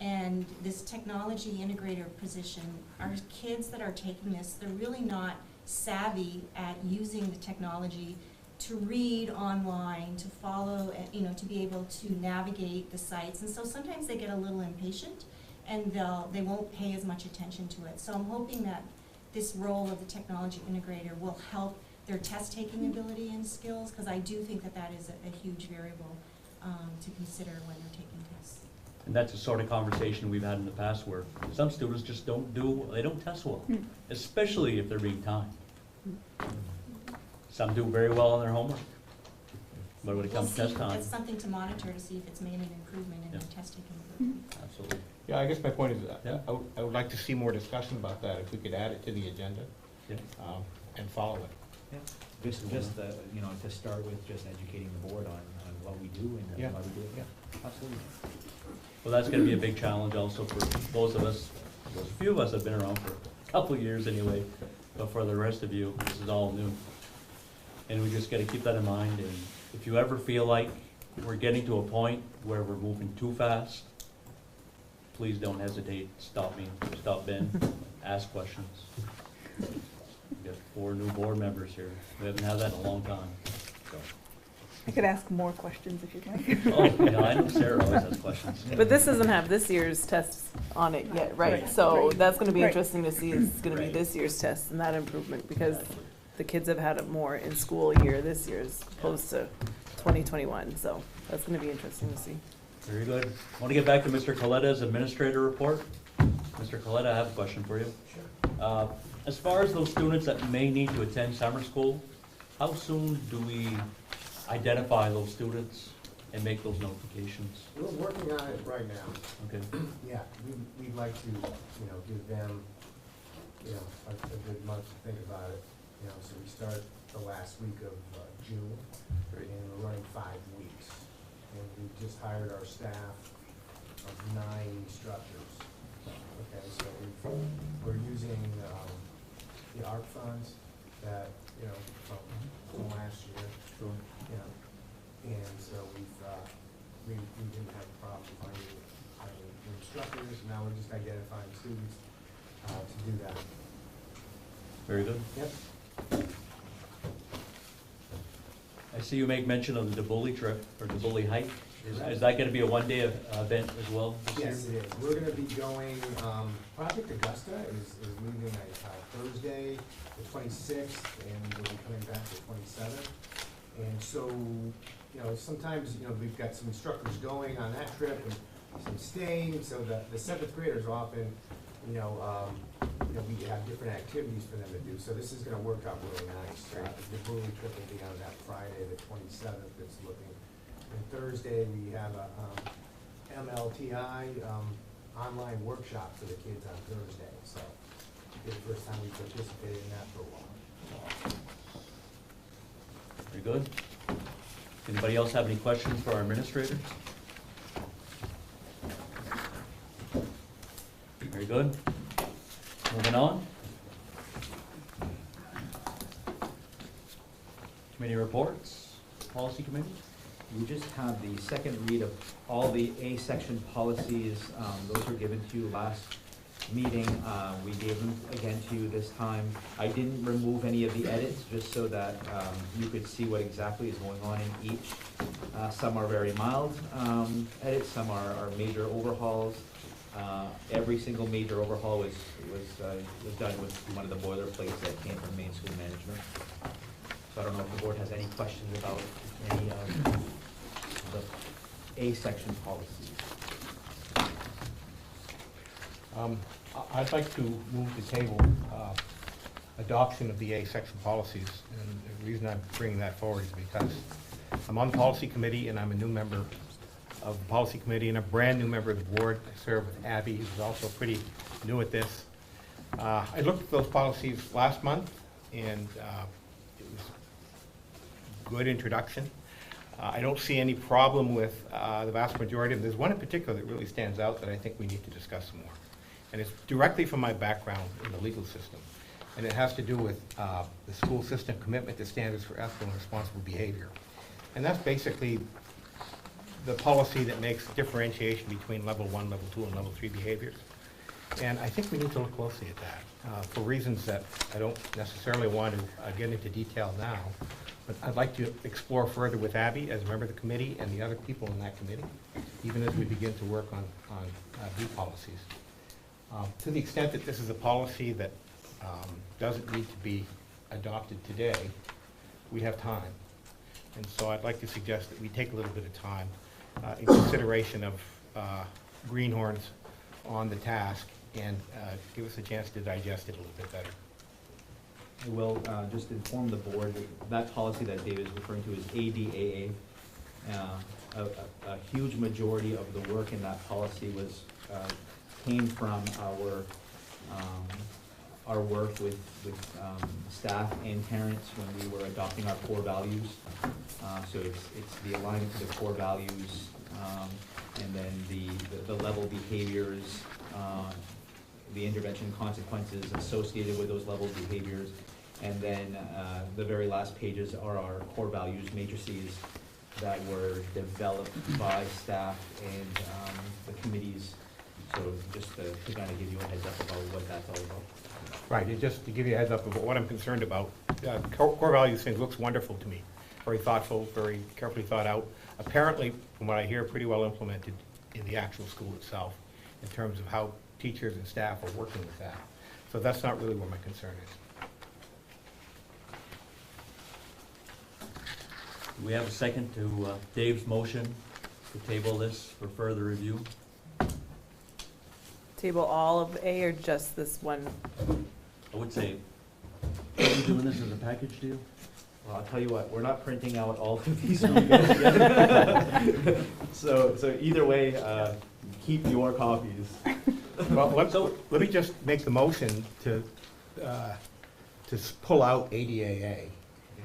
And this technology integrator position, our kids that are taking this, they're really not savvy at using the technology to read online, to follow, to be able to navigate the sites. And so sometimes they get a little impatient and they won't pay as much attention to it. So I'm hoping that this role of the technology integrator will help their test-taking ability and skills, because I do think that that is a huge variable to consider when they're taking tests. And that's the sort of conversation we've had in the past where some students just don't test well, especially if they're being timed. Some do very well on their homework, but when it comes to test time. It's something to monitor to see if it's made an improvement in their test-taking ability. Absolutely. Yeah, I guess my point is, Yeah. I would like to see more discussion about that, if we could add it to the agenda Yeah. and follow it. Just, to start with, just educating the board on what we do and Yeah. why we do it, yeah, absolutely. Well, that's gonna be a big challenge also for those of us, a few of us have been around for a couple of years anyway, but for the rest of you, this is all new. And we just gotta keep that in mind, and if you ever feel like we're getting to a point where we're moving too fast, please don't hesitate, stop me, stop Ben, ask questions. We got 4 new board members here, we haven't had that in a long time, so. I could ask more questions if you'd like. Oh, yeah, I know Sarah always has questions. But this doesn't have this year's tests on it yet, right? Right. So Right. that's gonna be Right. interesting to see, is gonna be Right. this year's test and that improvement, because Exactly. the kids have had it more in school year this year as opposed to 2021, so that's gonna be interesting to see. Very good. I want to get back to Mr. Coletta's administrator report. Mr. Coletta, I have a question for you. Sure. As far as those students that may need to attend summer school, how soon do we identify those students and make those notifications? We're working on it right now. Okay. Yeah, we'd like to, give them, a good month to think about it. So we start the last week of June, and we're running 5 weeks. And we just hired our staff of 9 instructors. Okay, so we're using the ARP funds that, from last year. Sure. And so we didn't have a problem finding the instructors. Now we're just identifying students to do that. Very good. Yep. I see you make mention of the bully trip, or the bully hike. Is that going to be a one-day event as well this year? Yes, it is. We're gonna be going, Project Augusta is leaving Thursday, the 26th, and we'll be coming back the 27th. And so, sometimes, we've got some instructors going on that trip, and some staying, so the seventh graders often, we have different activities for them to do, so this is gonna work out really nice. The brewery trip will be on that Friday, the 27th, it's looking. And Thursday, we have a MLTI online workshop for the kids on Thursday, so it's the first time we participated in that for a while. Very good. Anybody else have any questions for our administrators? Very good. Moving on. Committee reports, policy committee? We just have the second read of all the A section policies. Those were given to you last meeting. We gave them again to you this time. I didn't remove any of the edits, just so that you could see what exactly is going on in each. Some are very mild edits, some are major overhauls. Every single major overhaul was done with one of the boilerplates that came from main school management. So I don't know if the board has any questions about any of the A section policies. I'd like to move the table adoption of the A section policies. And the reason I'm bringing that forward is because I'm on the policy committee and I'm a new member of the policy committee and a brand new member of the board. I serve with Abby, who's also pretty new at this. I looked at those policies last month and it was a good introduction. I don't see any problem with the vast majority of them. There's one in particular that really stands out that I think we need to discuss some more. And it's directly from my background in the legal system. And it has to do with the school system commitment to standards for ethical and responsible behavior. And that's basically the policy that makes differentiation between level 1, level 2, and level 3 behaviors. And I think we need to look closely at that for reasons that I don't necessarily want to get into detail now. But I'd like to explore further with Abby as a member of the committee and the other people in that committee, even as we begin to work on B policies. To the extent that this is a policy that doesn't need to be adopted today, we have time. And so I'd like to suggest that we take a little bit of time in consideration of greenhorns on the task and give us a chance to digest it a little bit better. I will just inform the board that that policy that David is referring to is ADAA. A huge majority of the work in that policy was came from our work with staff and parents when we were adopting our core values. So it's the alignment to the core values, and then the level behaviors, the intervention consequences associated with those level behaviors, and then the very last pages are our core values matrices that were developed by staff and the committees. So just to kind of give you a heads up about what that's all about. Right, and just to give you a heads up about what I'm concerned about, core values thing looks wonderful to me. Very thoughtful, very carefully thought out. Apparently, from what I hear, pretty well implemented in the actual school itself in terms of how teachers and staff are working with that. So that's not really where my concern is. Do we have a second to Dave's motion to table this for further review? Table all of A or just this one? I would say, are we doing this as a package deal? Well, I'll tell you what, we're not printing out all of these for you guys yet. So either way, keep your copies. Well, let me just make the motion to pull out ADAA,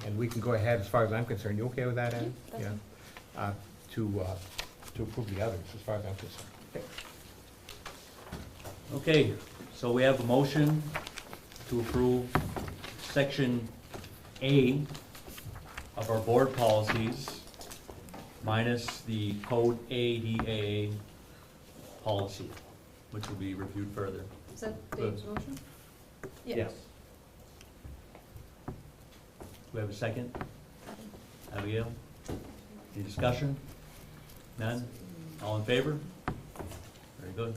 and we can go ahead as far as I'm concerned. You okay with that, Ed? That's Yeah. To approve the others as far as I'm concerned. Okay. Okay, so we have a motion to approve section A of our board policies minus the code ADAA policy, which will be reviewed further. Is that Dave's motion? Yes. Do we have a second? Abigail? Any discussion? None? All in favor? Very good.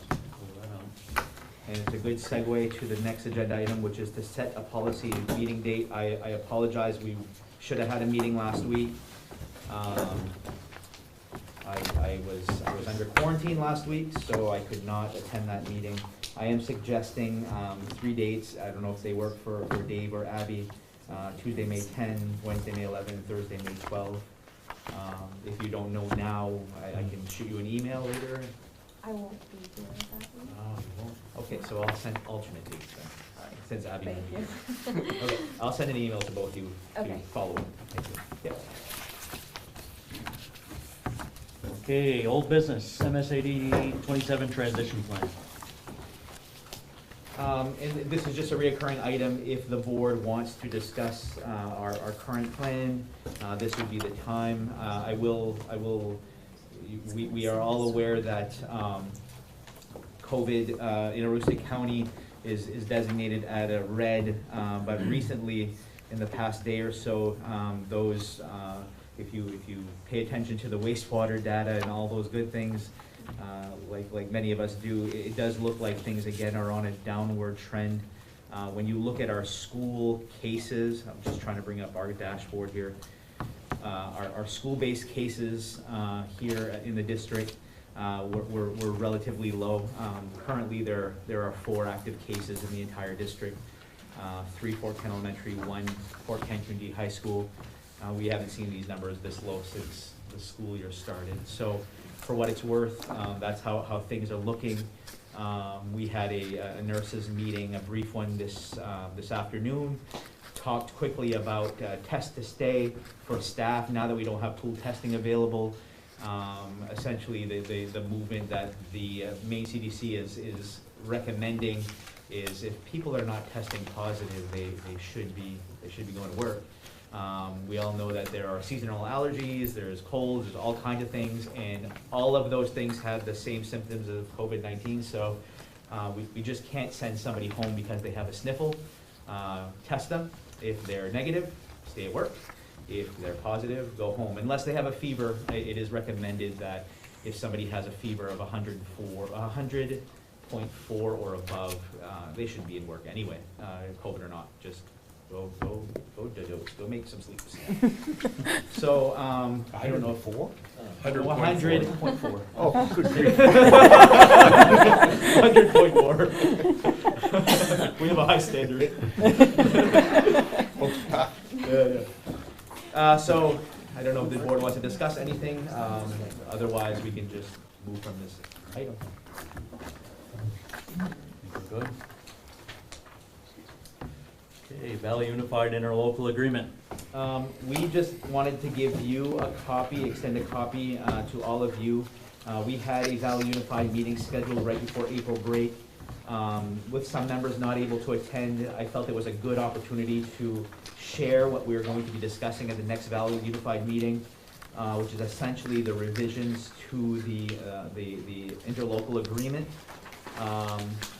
Pull that out. And it's a good segue to the next agenda item, which is to set a policy meeting date. I apologize, we should have had a meeting last week. I was under quarantine last week, so I could not attend that meeting. I am suggesting 3 dates. I don't know if they work for Dave or Abby. Tuesday, May 10, Wednesday, May 11, Thursday, May 12. If you don't know now, I can shoot you an email later. I won't be here that week. You won't? Okay, so I'll send alternate dates then, since Abby Thank won't be you. here. Okay, I'll send an email to both you to Okay. follow up. Thank you. Yep. Okay, old business, MSAD 27 transition plan. And this is just a reoccurring item. If the board wants to discuss our current plan, this would be the time. We are all aware that COVID in Aroostook County is designated at a red, but recently, in the past day or so, if you pay attention to the wastewater data and all those good things, like many of us do, it does look like things again are on a downward trend. When you look at our school cases, I'm just trying to bring up our dashboard here. Our school-based cases here in the district were relatively low. Currently, there are 4 active cases in the entire district. 3 Fort Kent Elementary, 1 Fort Kent Community High School. We haven't seen these numbers this low since the school year started. So for what it's worth, that's how things are looking. We had a nurses meeting, a brief one this afternoon. Talked quickly about test to stay for staff now that we don't have pool testing available. Essentially, the movement that the Maine CDC is recommending is if people are not testing positive, they should be going to work. We all know that there are seasonal allergies, there's colds, there's all kinds of things, and all of those things have the same symptoms of COVID-19, so we just can't send somebody home because they have a sniffle. Test them. If they're negative, stay at work. If they're positive, go home. Unless they have a fever, it is recommended that if somebody has a fever of 100.4 or above, they should be in work anyway, COVID or not. Just go make some sleeps. So, I don't know. 4? 100.4. Oh, good grief. 100.4. We have a high standard. So, I don't know if the board wants to discuss anything. Otherwise, we can just move from this item. Good. Okay, Valley Unified Interlocal Agreement. We just wanted to give you a copy, extend a copy to all of you. We had a Valley Unified meeting scheduled right before April break. With some members not able to attend, I felt it was a good opportunity to share what we are going to be discussing at the next Valley Unified meeting, which is essentially the revisions to the interlocal agreement.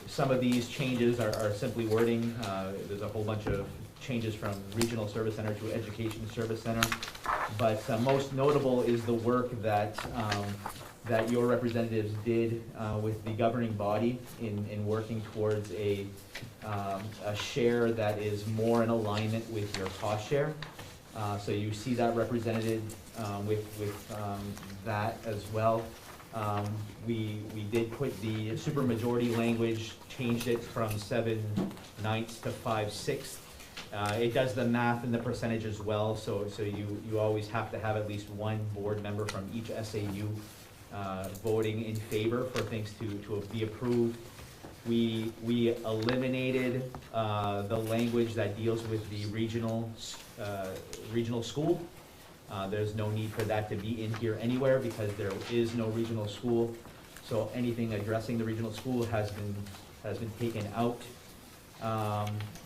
Some of these changes are simply wording. There's a whole bunch of changes from Regional Service Center to Education Service Center. But most notable is the work that your representatives did with the governing body in working towards a share that is more in alignment with your cost share. So you see that represented with that as well. We did put the supermajority language, changed it from 7/9 to 5/6. It does the math and the percentage as well, so you always have to have at least one board member from each SAU voting in favor for things to be approved. We eliminated the language that deals with the regional school. There's no need for that to be in here anywhere because there is no regional school. So anything addressing the regional school has been taken out.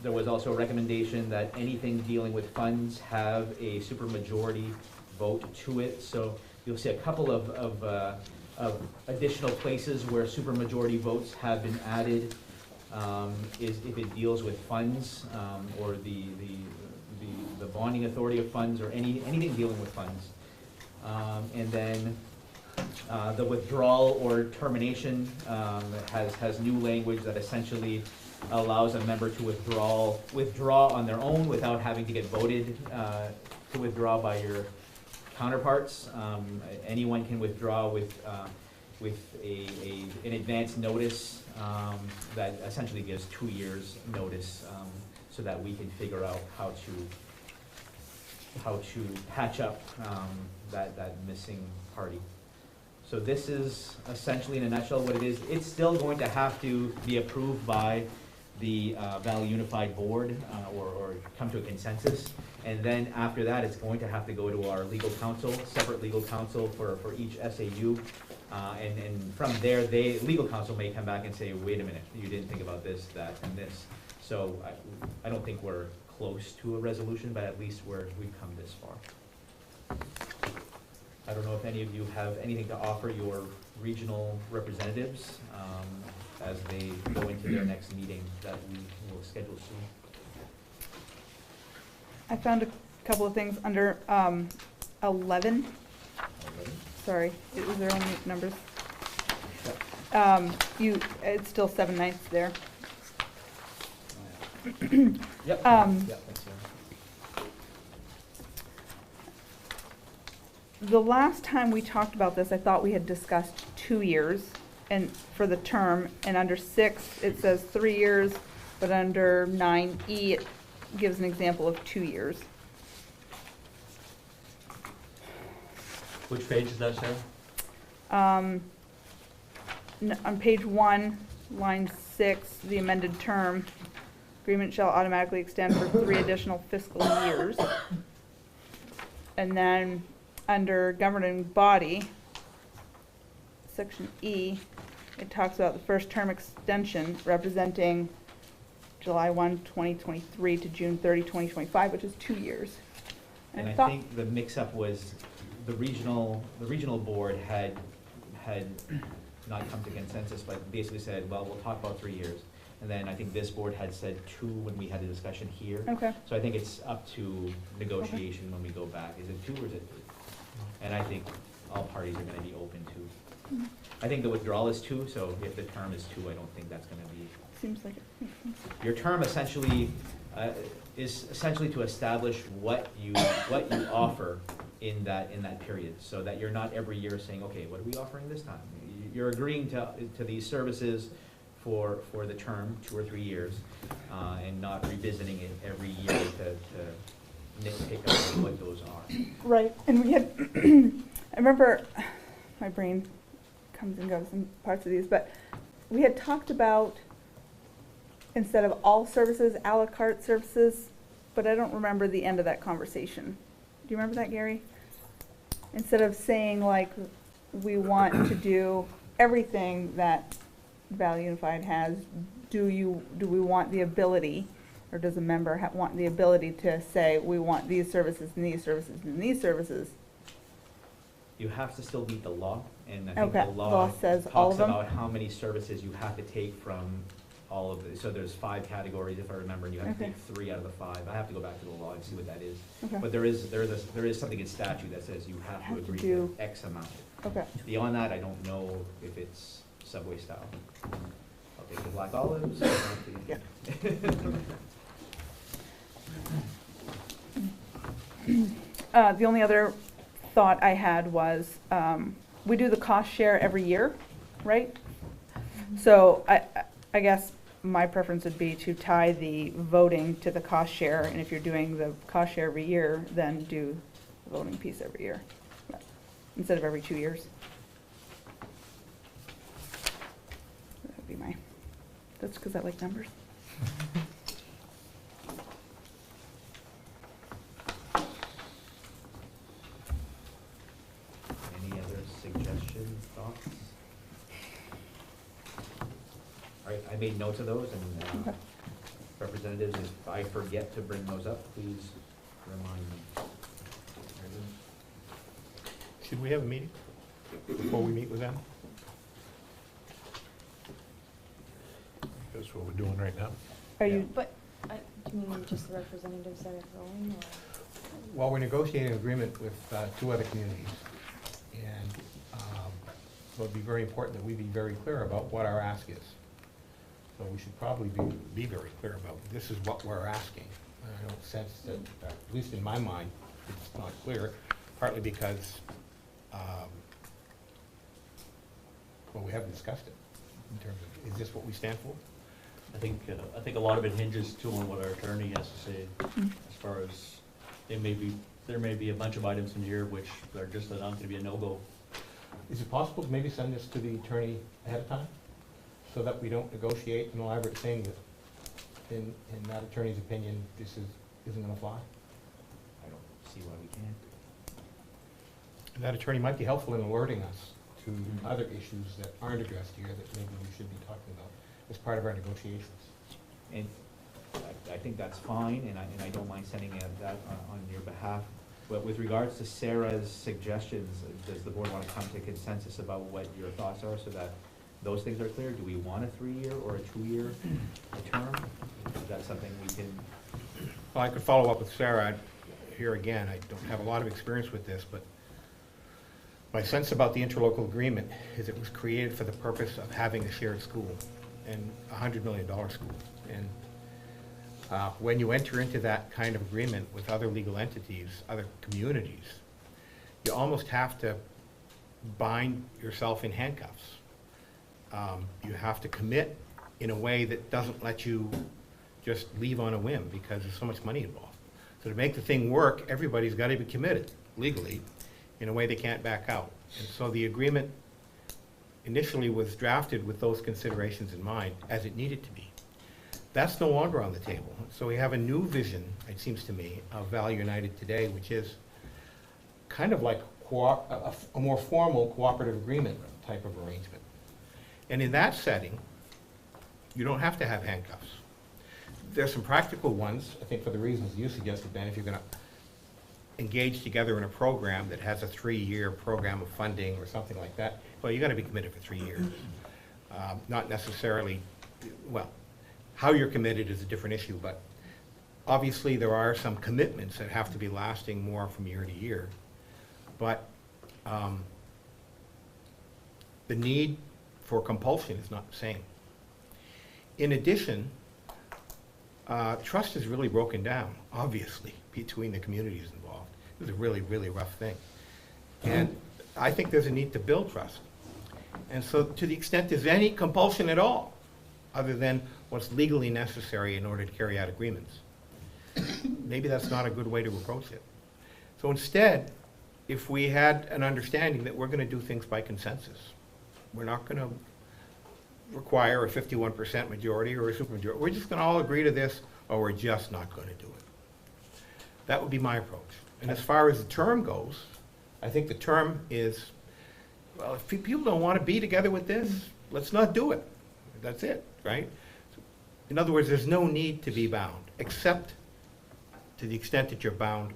There was also a recommendation that anything dealing with funds have a supermajority vote to it. So you'll see a couple of additional places where supermajority votes have been added. Is if it deals with funds or the bonding authority of funds or anything dealing with funds. And then the withdrawal or termination has new language that essentially allows a member to withdraw on their own without having to get voted to withdraw by your counterparts. Anyone can withdraw with an advance notice that essentially gives 2 years' notice, so that we can figure out how to patch up that missing party. So this is essentially, in a nutshell, what it is. It's still going to have to be approved by the Valley Unified Board, or come to a consensus. And then after that, it's going to have to go to our legal counsel, separate legal counsel for each SAU. And from there, legal counsel may come back and say, wait a minute, you didn't think about this, that, and this. So I don't think we're close to a resolution, but at least we've come this far. I don't know if any of you have anything to offer your regional representatives as they go into their next meeting that we will schedule soon. I found a couple of things under 11. Sorry, is there only numbers? It's still 7/9 there. Yep. Yep, thanks, Sarah. The last time we talked about this, I thought we had discussed 2 years and for the term, and under 6, it says 3 years, but under 9E, it gives an example of 2 years. Which page is that, Sarah? On page 1, line 6, the amended term, agreement shall automatically extend for 3 additional fiscal years. And then under governing body, section E, it talks about the first term extension representing July 1, 2023 to June 30, 2025, which is 2 years. And I thought- think the mix-up was the regional board had not come to consensus, but basically said, well, we'll talk about 3 years. And then I think this board had said 2 when we had a discussion here. Okay. So I think it's up to negotiation when we go back. Is it 2 or is it 3? And I think all parties are gonna be open to. I think the withdrawal is 2, so if the term is 2, I don't think that's gonna be. Seems like it makes sense. Your term essentially is essentially to establish what you offer in that period, so that you're not every year saying, okay, what are we offering this time? You're agreeing to these services for the term, 2 or 3 years, and not revisiting it every year to nitpick about what those are. Right, and we had, I remember, my brain comes and goes in parts of these, but we had talked about, instead of all services, a la carte services, but I don't remember the end of that conversation. Do you remember that, Gary? Instead of saying like, we want to do everything that Valley Unified has, do we want the ability, or does a member want the ability to say, we want these services and these services and these services? You have to still meet the law, and I think Okay, the law law says all talks of them? about how many services you have to take from all of the, so there's 5 categories, if I remember, and you have to Okay. take 3 out of the 5. I have to go back to the law and see what that is. Okay. But there is something in statute that says you have Have to to agree do- to X amount. Okay, Beyond that, I don't know if it's Subway style. I'll take the black olives. Or Yeah. The only other thought I had was, we do the cost share every year, right? So I guess my preference would be to tie the voting to the cost share, and if you're doing the cost share every year, then do the voting piece every year, instead of every 2 years. That would be my, that's because I like numbers. Any other suggestions, thoughts? All right, I made notes of those, and Okay. representatives, if I forget to bring those up, please remind me. Should we have a meeting before we meet with them? That's what we're doing right now. Are you, But, do you mean just the representatives that are going, or? Well, we're negotiating an agreement with 2 other communities, and so it'd be very important that we be very clear about what our ask is. So we should probably be very clear about, this is what we're asking. I don't sense that, at least in my mind, it's not clear. partly because, well, we haven't discussed it in terms of, is this what we stand for? I think a lot of it hinges too on what our attorney has to say, as far as, there may be a bunch of items in here which are just not gonna be a no-go. Is it possible to maybe send this to the attorney ahead of time, so that we don't negotiate an elaborate thing that, in that attorney's opinion, isn't gonna fly? I don't see why we can't. And that attorney might be helpful in alerting us to other issues that aren't addressed here that maybe we should be talking about as part of our negotiations. And I think that's fine, and I don't mind sending that on your behalf. But with regards to Sarah's suggestions, does the board want to come to consensus about what your thoughts are so that those things are clear? Do we want a 3-year or a 2-year term? Is that something we can? Well, I could follow up with Sarah. Here again, I don't have a lot of experience with this, but my sense about the interlocal agreement is it was created for the purpose of having a shared school and a $100 million school. And when you enter into that kind of agreement with other legal entities, other communities, you almost have to bind yourself in handcuffs. You have to commit in a way that doesn't let you just leave on a whim because there's so much money involved. So to make the thing work, everybody's got to be committed legally in a way they can't back out. And so the agreement initially was drafted with those considerations in mind, as it needed to be. That's no longer on the table. So we have a new vision, it seems to me, of Value United today, which is kind of like a more formal cooperative agreement type of arrangement. And in that setting, you don't have to have handcuffs. There's some practical ones, I think for the reasons you suggested, Ben, if you're going to engage together in a program that has a 3-year program of funding or something like that, well, you've got to be committed for 3 years. Not necessarily, well, how you're committed is a different issue, but obviously there are some commitments that have to be lasting more from year to year. But the need for compulsion is not the same. In addition, trust is really broken down, obviously, between the communities involved. It was a really, really rough thing. And I think there's a need to build trust. And so to the extent there's any compulsion at all, other than what's legally necessary in order to carry out agreements, maybe that's not a good way to approach it. So instead, if we had an understanding that we're going to do things by consensus, we're not going to require a 51% majority or a supermajority. We're just going to all agree to this, or we're just not going to do it. That would be my approach. And as far as the term goes, I think the term is, well, if people don't want to be together with this, let's not do it. That's it, right? In other words, there's no need to be bound, except to the extent that you're bound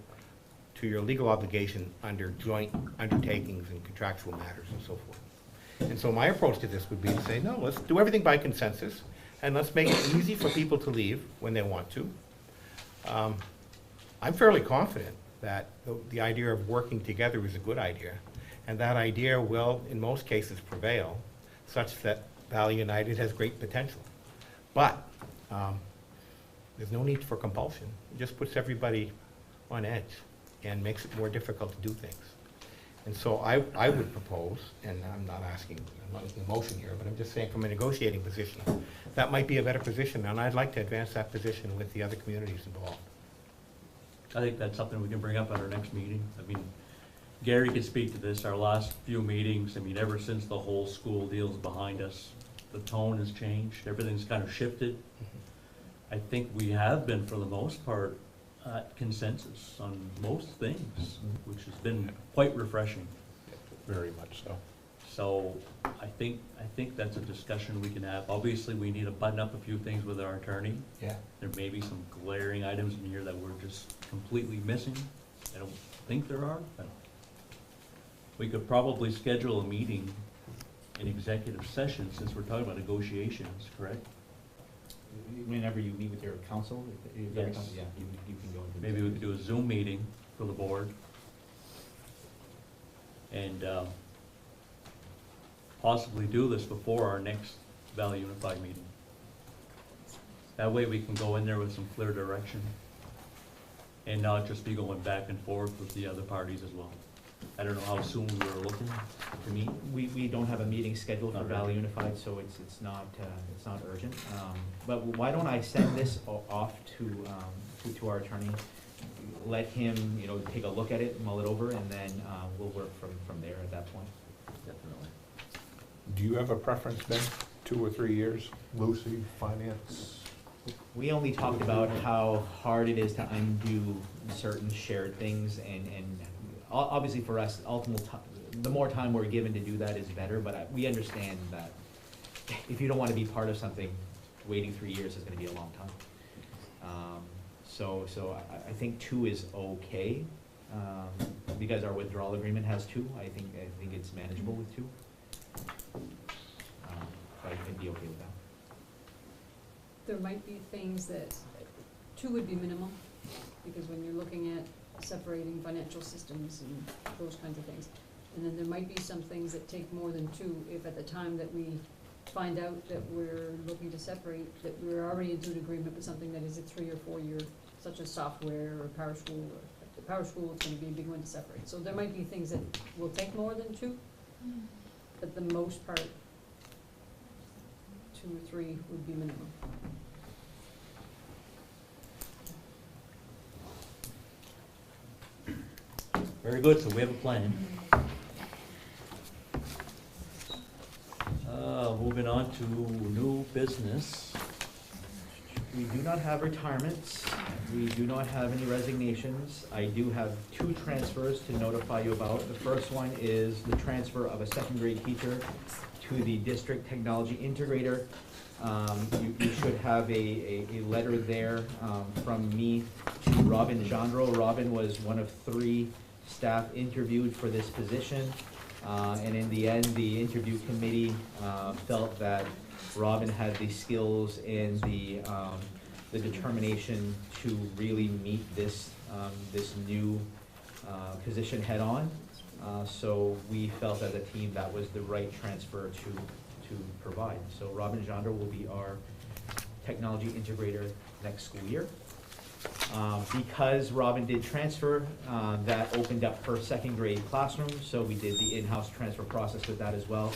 to your legal obligation under joint undertakings and contractual matters and so forth. And so my approach to this would be to say, no, let's do everything by consensus, and let's make it easy for people to leave when they want to. I'm fairly confident that the idea of working together is a good idea, and that idea will, in most cases, prevail, such that Value United has great potential. But there's no need for compulsion. It just puts everybody on edge and makes it more difficult to do things. And so I would propose, and I'm not making a motion here, but I'm just saying from a negotiating position, that might be a better position, and I'd like to advance that position with the other communities involved. I think that's something we can bring up at our next meeting. I mean, Gary can speak to this, our last few meetings, I mean, ever since the whole school deal's behind us, the tone has changed, everything's kind of shifted. I think we have been, for the most part, consensus on most things, which has been quite refreshing. Very much so. So I think that's a discussion we can have. Obviously, we need to button up a few things with our attorney. Yeah. There may be some glaring items in here that we're just completely missing. I don't think there are, but we could probably schedule a meeting in executive session, since we're talking about negotiations, correct? Whenever you meet with your council, Yes. yeah, you can go into. Maybe we could do a Zoom meeting for the board. And possibly do this before our next Valley Unified meeting. That way we can go in there with some clear direction and not just be going back and forth with the other parties as well. I don't know how soon we were looking to meet. We don't have a meeting scheduled for Not Valley urgent. Unified, so it's not urgent. But why don't I send this off to our attorney? Let him, take a look at it, mull it over, and then we'll work from there at that point. Definitely. Do you have a preference, Ben? 2 or 3 years? Lucy, finance? We only talked about how hard it is to undo certain shared things, and obviously for us, the more time we're given to do that is better, but we understand that if you don't want to be part of something, waiting 3 years is gonna be a long time. So I think 2 is okay, because our withdrawal agreement has 2. I think it's manageable with 2. I'd be okay with that. There might be things that 2 would be minimal, because when you're looking at separating financial systems and those kinds of things. And then there might be some things that take more than 2, if at the time that we find out that we're looking to separate, that we're already into an agreement with something that is a 3 or 4 year, such as software or power school, or the power school is gonna be a big one to separate. So there might be things that will take more than 2, but the most part, 2 or 3 would be minimum. Very good, so we have a plan. Moving on to new business. We do not have retirements. We do not have any resignations. I do have 2 transfers to notify you about. The first one is the transfer of a second grade teacher to the district technology integrator. You should have a letter there from me to Robin Gendro. Robin was one of 3 staff interviewed for this position. And in the end, the interview committee felt that Robin had the skills and the determination to really meet this new position head-on. So we felt as a team that was the right transfer to provide. So Robin Gendro will be our technology integrator next school year. Because Robin did transfer, that opened up her second grade classroom, so we did the in-house transfer process with that as well.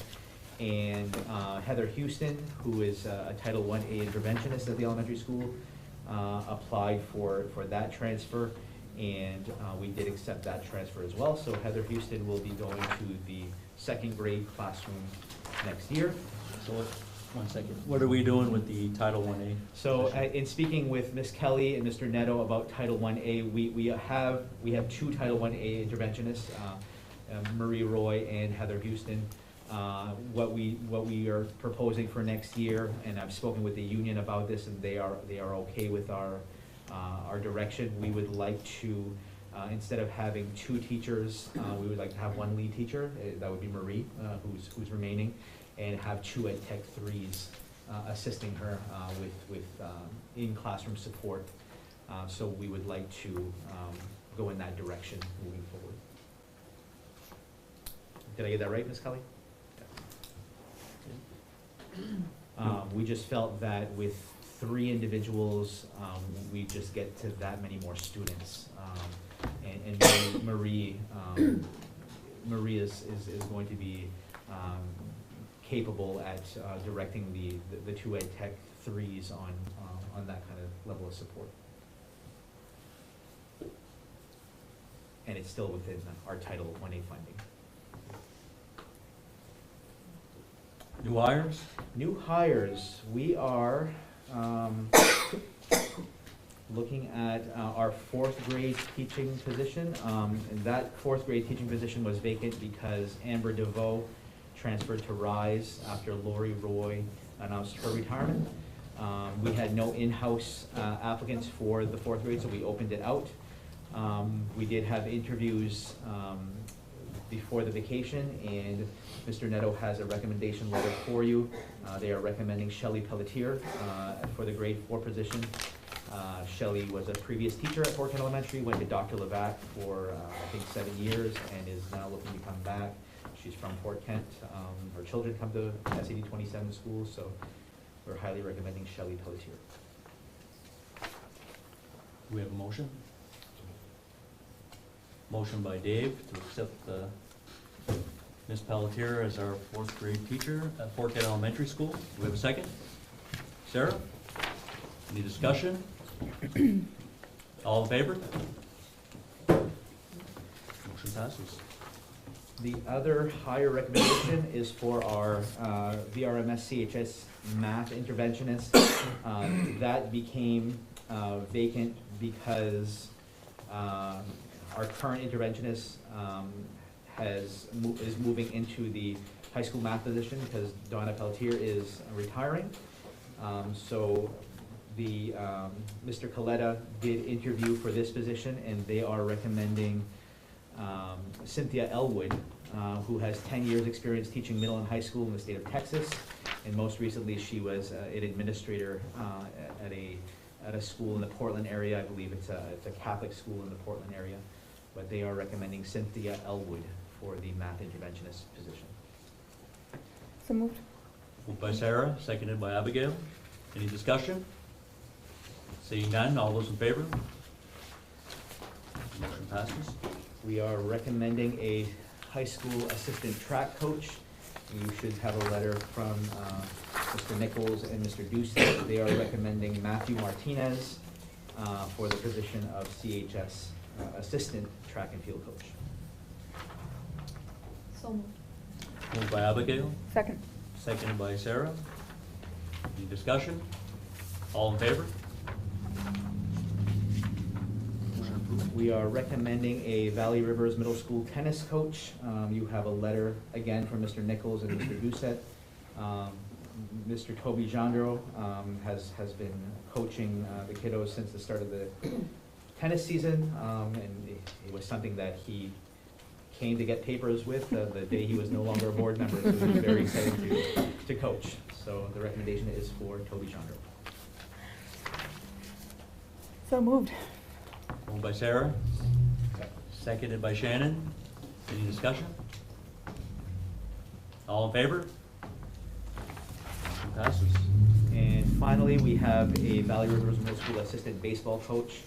And Heather Houston, who is a Title I-A interventionist at the elementary school, applied for that transfer, and we did accept that transfer as well. So Heather Houston will be going to the second grade classroom next year. So, 1 second, what are we doing with the Title I-A? So in speaking with Ms. Kelly and Mr. Netto about Title I-A, we have 2 Title I-A interventionists, Marie Roy and Heather Houston. What we are proposing for next year, and I've spoken with the union about this, and they are okay with our direction. We would like to, instead of having 2 teachers, we would like to have 1 lead teacher. That would be Marie, who's remaining, and have 2 Ed Tech 3s assisting her with in-classroom support. So we would like to go in that direction moving forward. Did I get that right, Ms. Kelly? We just felt that with 3 individuals, we just get to that many more students. And Marie is going to be capable at directing the 2 Ed Tech 3s on that kind of level of support. And it's still within our Title I-A funding. New hires? New hires, we are looking at our 4th grade teaching position. And that 4th grade teaching position was vacant because Amber DeVoe transferred to Rise after Lori Roy announced her retirement. We had no in-house applicants for the 4th grade, so we opened it out. We did have interviews before the vacation, and Mr. Netto has a recommendation letter for you. They are recommending Shelley Pelletier for the grade 4 position. Shelley was a previous teacher at Fort Kent Elementary, went to Dr. Levac for I think 7 years, and is now looking to come back. She's from Fort Kent. Her children come to SAD 27 schools, so we're highly recommending Shelley Pelletier. Do we have a motion? Motion by Dave to accept Ms. Pelletier as our fourth grade teacher at Forkhead Elementary School. Do we have a second? Sarah? Any discussion? All in favor? Motion passes. The other higher recommendation is for our VRMS CHS math interventionist. That became vacant because our current interventionist is moving into the high school math position because Donna Pelletier is retiring. So the Mr. Coletta did interview for this position, and they are recommending Cynthia Elwood, who has 10 years' experience teaching middle and high school in the state of Texas, and most recently she was an administrator at a school in the Portland area. I believe it's a Catholic school in the Portland area, but they are recommending Cynthia Elwood for the math interventionist position. So moved. Moved by Sarah, seconded by Abigail. Any discussion? Seeing none, all those in favor? Motion passes. We are recommending a high school assistant track coach. You should have a letter from Mr. Nichols and Mr. Doucette. They are recommending Matthew Martinez for the position of CHS assistant track and field coach. So moved. Moved by Abigail, Second. seconded by Sarah. Any discussion? All in favor? Motion approved. We are recommending a Valley Rivers Middle School tennis coach. You have a letter again from Mr. Nichols and Mr. Doucette. Mr. Toby Gendro has been coaching the kiddos since the start of the tennis season, and it was something that he came to get papers with the day he was no longer a board member, so he was very excited to coach. So the recommendation is for Toby Gendro. So moved. Moved by Sarah, seconded by Shannon. Any discussion? All in favor? Motion passes. And finally, we have a Valley Rivers Middle School assistant baseball coach.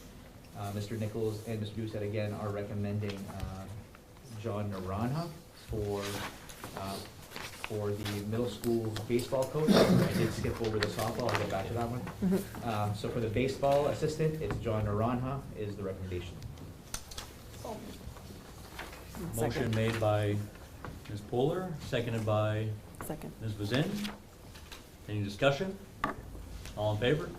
Mr. Nichols and Mr. Doucette again are recommending John Naranja for the middle school baseball coach. I did skip over the softball, I'll go back to that one. So for the baseball assistant, it's John Naranja is the recommendation. So moved. Motion made by Ms. Poehler, seconded by Second. Ms. Vazin. Any discussion? All in favor?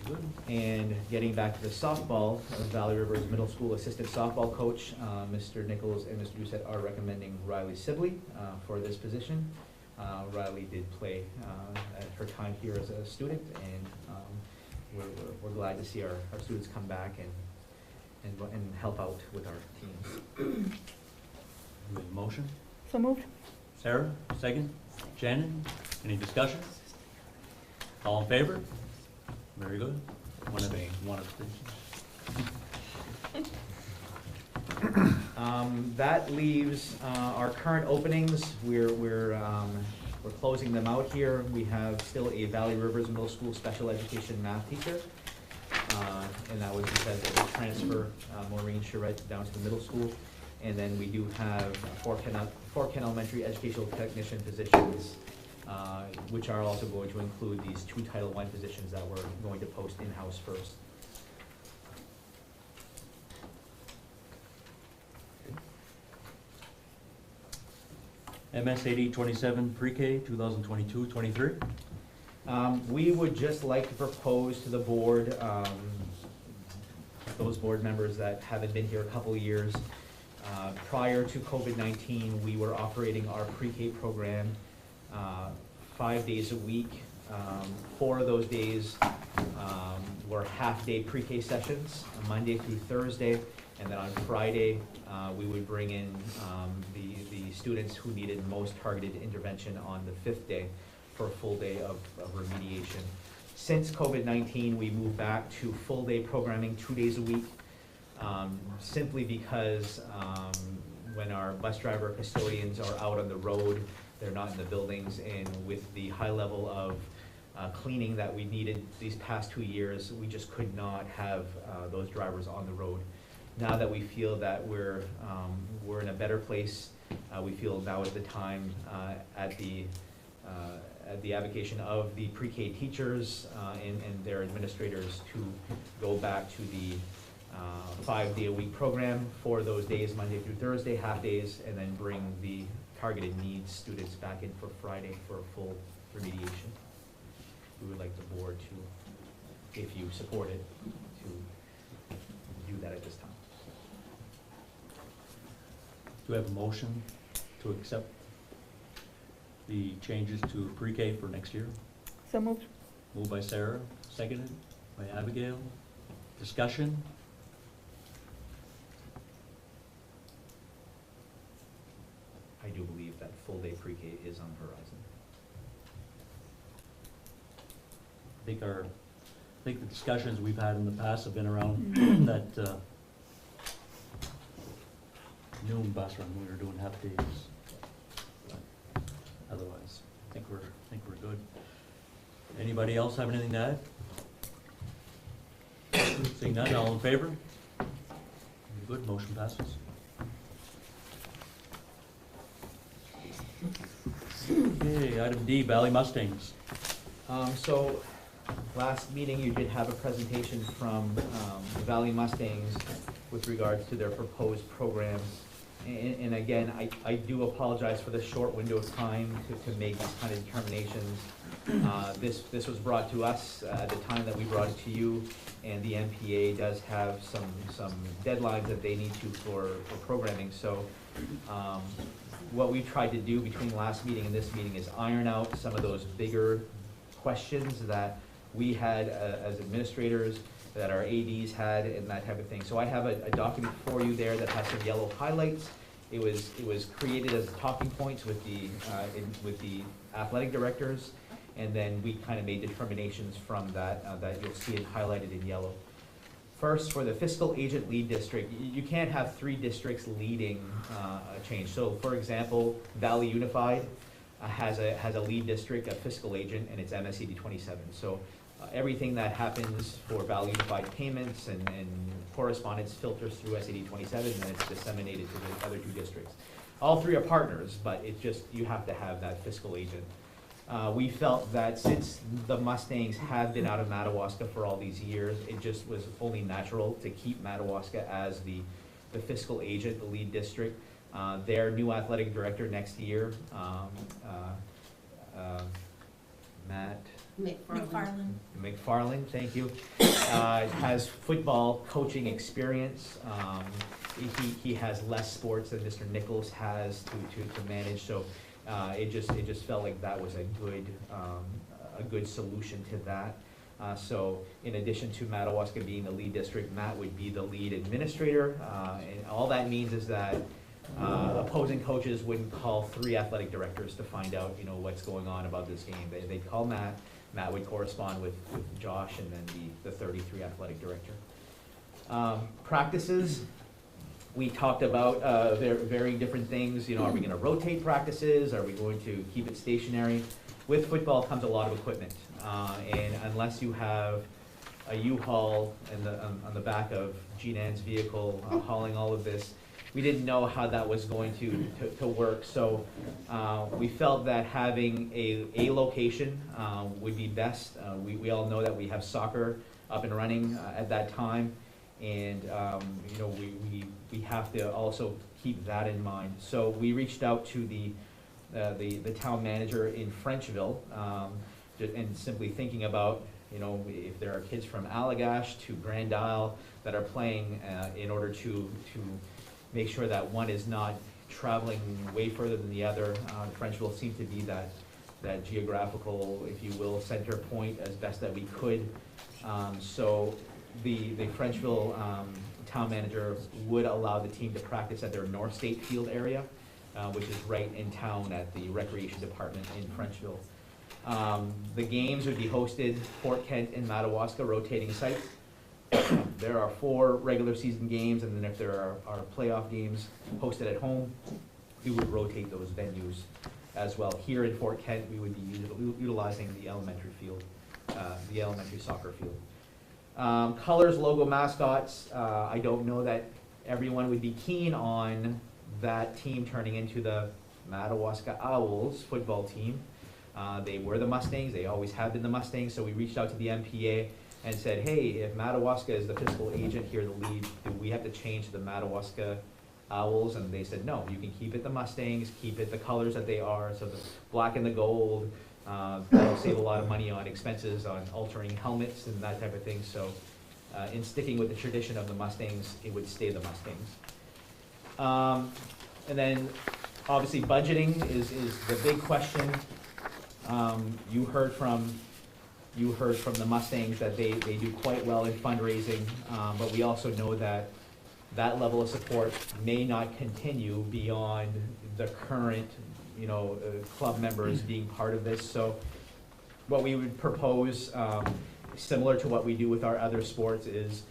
Good. And getting back to the softball, Valley Rivers Middle School assistant softball coach, Mr. Nichols and Mr. Doucette are recommending Riley Sibley for this position. Riley did play at her time here as a student, and we're glad to see our students come back and help out with our teams. We have a motion. So moved. Sarah, second. Shannon, any discussion? All in favor? Very good. One abstention. That leaves our current openings. We're closing them out here. We have still a Valley Rivers Middle School special education math teacher. And that was because of the transfer, Maureen Charette down to the middle school. And then we do have Forkhead Elementary educational technician positions, which are also going to include these 2 Title I positions that we're going to post in-house first. MS 8027 pre-K 2022-23. We would just like to propose to the board, those board members that haven't been here a couple of years, prior to COVID-19, we were operating our pre-K program 5 days a week. 4 of those days were half-day pre-K sessions, Monday through Thursday, and then on Friday, we would bring in the students who needed most targeted intervention on the 5th day for a full day of remediation. Since COVID-19, we moved back to full-day programming 2 days a week, simply because when our bus driver custodians are out on the road, they're not in the buildings, and with the high level of cleaning that we needed these past 2 years, we just could not have those drivers on the road. now that we feel that we're in a better place, we feel now is the time at the avocation of the pre-K teachers and their administrators to go back to the 5-day-a-week program for those days, Monday through Thursday, half days, and then bring the targeted needs students back in for Friday for a full remediation. We would like the board to, if you support it, to do that at this time. Do we have a motion to accept the changes to pre-K for next year? So moved. Moved by Sarah, seconded by Abigail. Discussion? I do believe that full-day pre-K is on the horizon. I think the discussions we've had in the past have been around that noon bus run, we were doing half days. But otherwise, I think we're good. Anybody else have anything to add? Seeing none, all in favor? Good, motion passes. Okay, item D, Valley Mustangs. So, last meeting you did have a presentation from the Valley Mustangs with regards to their proposed program. And again, I do apologize for the short window of time to make these kind of determinations. This was brought to us at the time that we brought it to you, and the MPA does have some deadlines that they need to for programming. So what we tried to do between last meeting and this meeting is iron out some of those bigger questions that we had as administrators, that our ADs had, and that type of thing. So I have a document for you there that has some yellow highlights. It was created as talking points with the athletic directors, and then we kind of made determinations from that that you'll see it highlighted in yellow. First, for the fiscal agent lead district, you can't have 3 districts leading a change. So, for example, Valley Unified has a lead district, a fiscal agent, and it's MSED 27. So everything that happens for Valley Unified payments and correspondence filters through SAD 27, and then it's disseminated to the other 2 districts. All 3 are partners, but it's just, you have to have that fiscal agent. We felt that since the Mustangs have been out of Madawaska for all these years, it just was only natural to keep Madawaska as the fiscal agent, the lead district. Their new athletic director next year, Matt McFarland, thank you, has football coaching experience. He has less sports than Mr. Nichols has to manage, so it just felt like that was a good solution to that. So in addition to Madawaska being the lead district, Matt would be the lead administrator, and all that means is that opposing coaches wouldn't call 3 athletic directors to find out, what's going on about this game. They'd call Matt. Matt would correspond with Josh and then the 33 athletic director. Practices, we talked about very different things. Are we going to rotate practices? Are we going to keep it stationary? With football comes a lot of equipment, and unless you have a U-Haul on the back of G-Nan's vehicle hauling all of this, we didn't know how that was going to work. So we felt that having a location would be best. We all know that we have soccer up and running at that time, and we have to also keep that in mind. So we reached out to the town manager in Frenchville, and simply thinking about, if there are kids from Allagash to Grand Isle that are playing, in order to make sure that one is not traveling way further than the other. Frenchville seemed to be that geographical, if you will, center point as best that we could. So the Frenchville town manager would allow the team to practice at their North State Field area, which is right in town at the recreation department in Frenchville. The games would be hosted Fort Kent and Madawaska, rotating sites. There are 4 regular season games, and then if there are playoff games hosted at home, we would rotate those venues as well. Here in Fort Kent, we would be utilizing the elementary field, the elementary soccer field. Colors, logo, mascots, I don't know that everyone would be keen on that team turning into the Madawaska Owls football team. They were the Mustangs, they always have been the Mustangs, so we reached out to the MPA and said, hey, if Madawaska is the fiscal agent here, the lead, do we have to change to the Madawaska Owls? And they said, no, you can keep it the Mustangs, keep it the colors that they are, so the black and the gold. That'll save a lot of money on expenses on altering helmets and that type of thing. So in sticking with the tradition of the Mustangs, it would stay the Mustangs. And then obviously budgeting is the big question. You heard from the Mustangs that they do quite well in fundraising, but we also know that that level of support may not continue beyond the current, club members being part of this. So what we would propose, similar to what we do with our other sports, is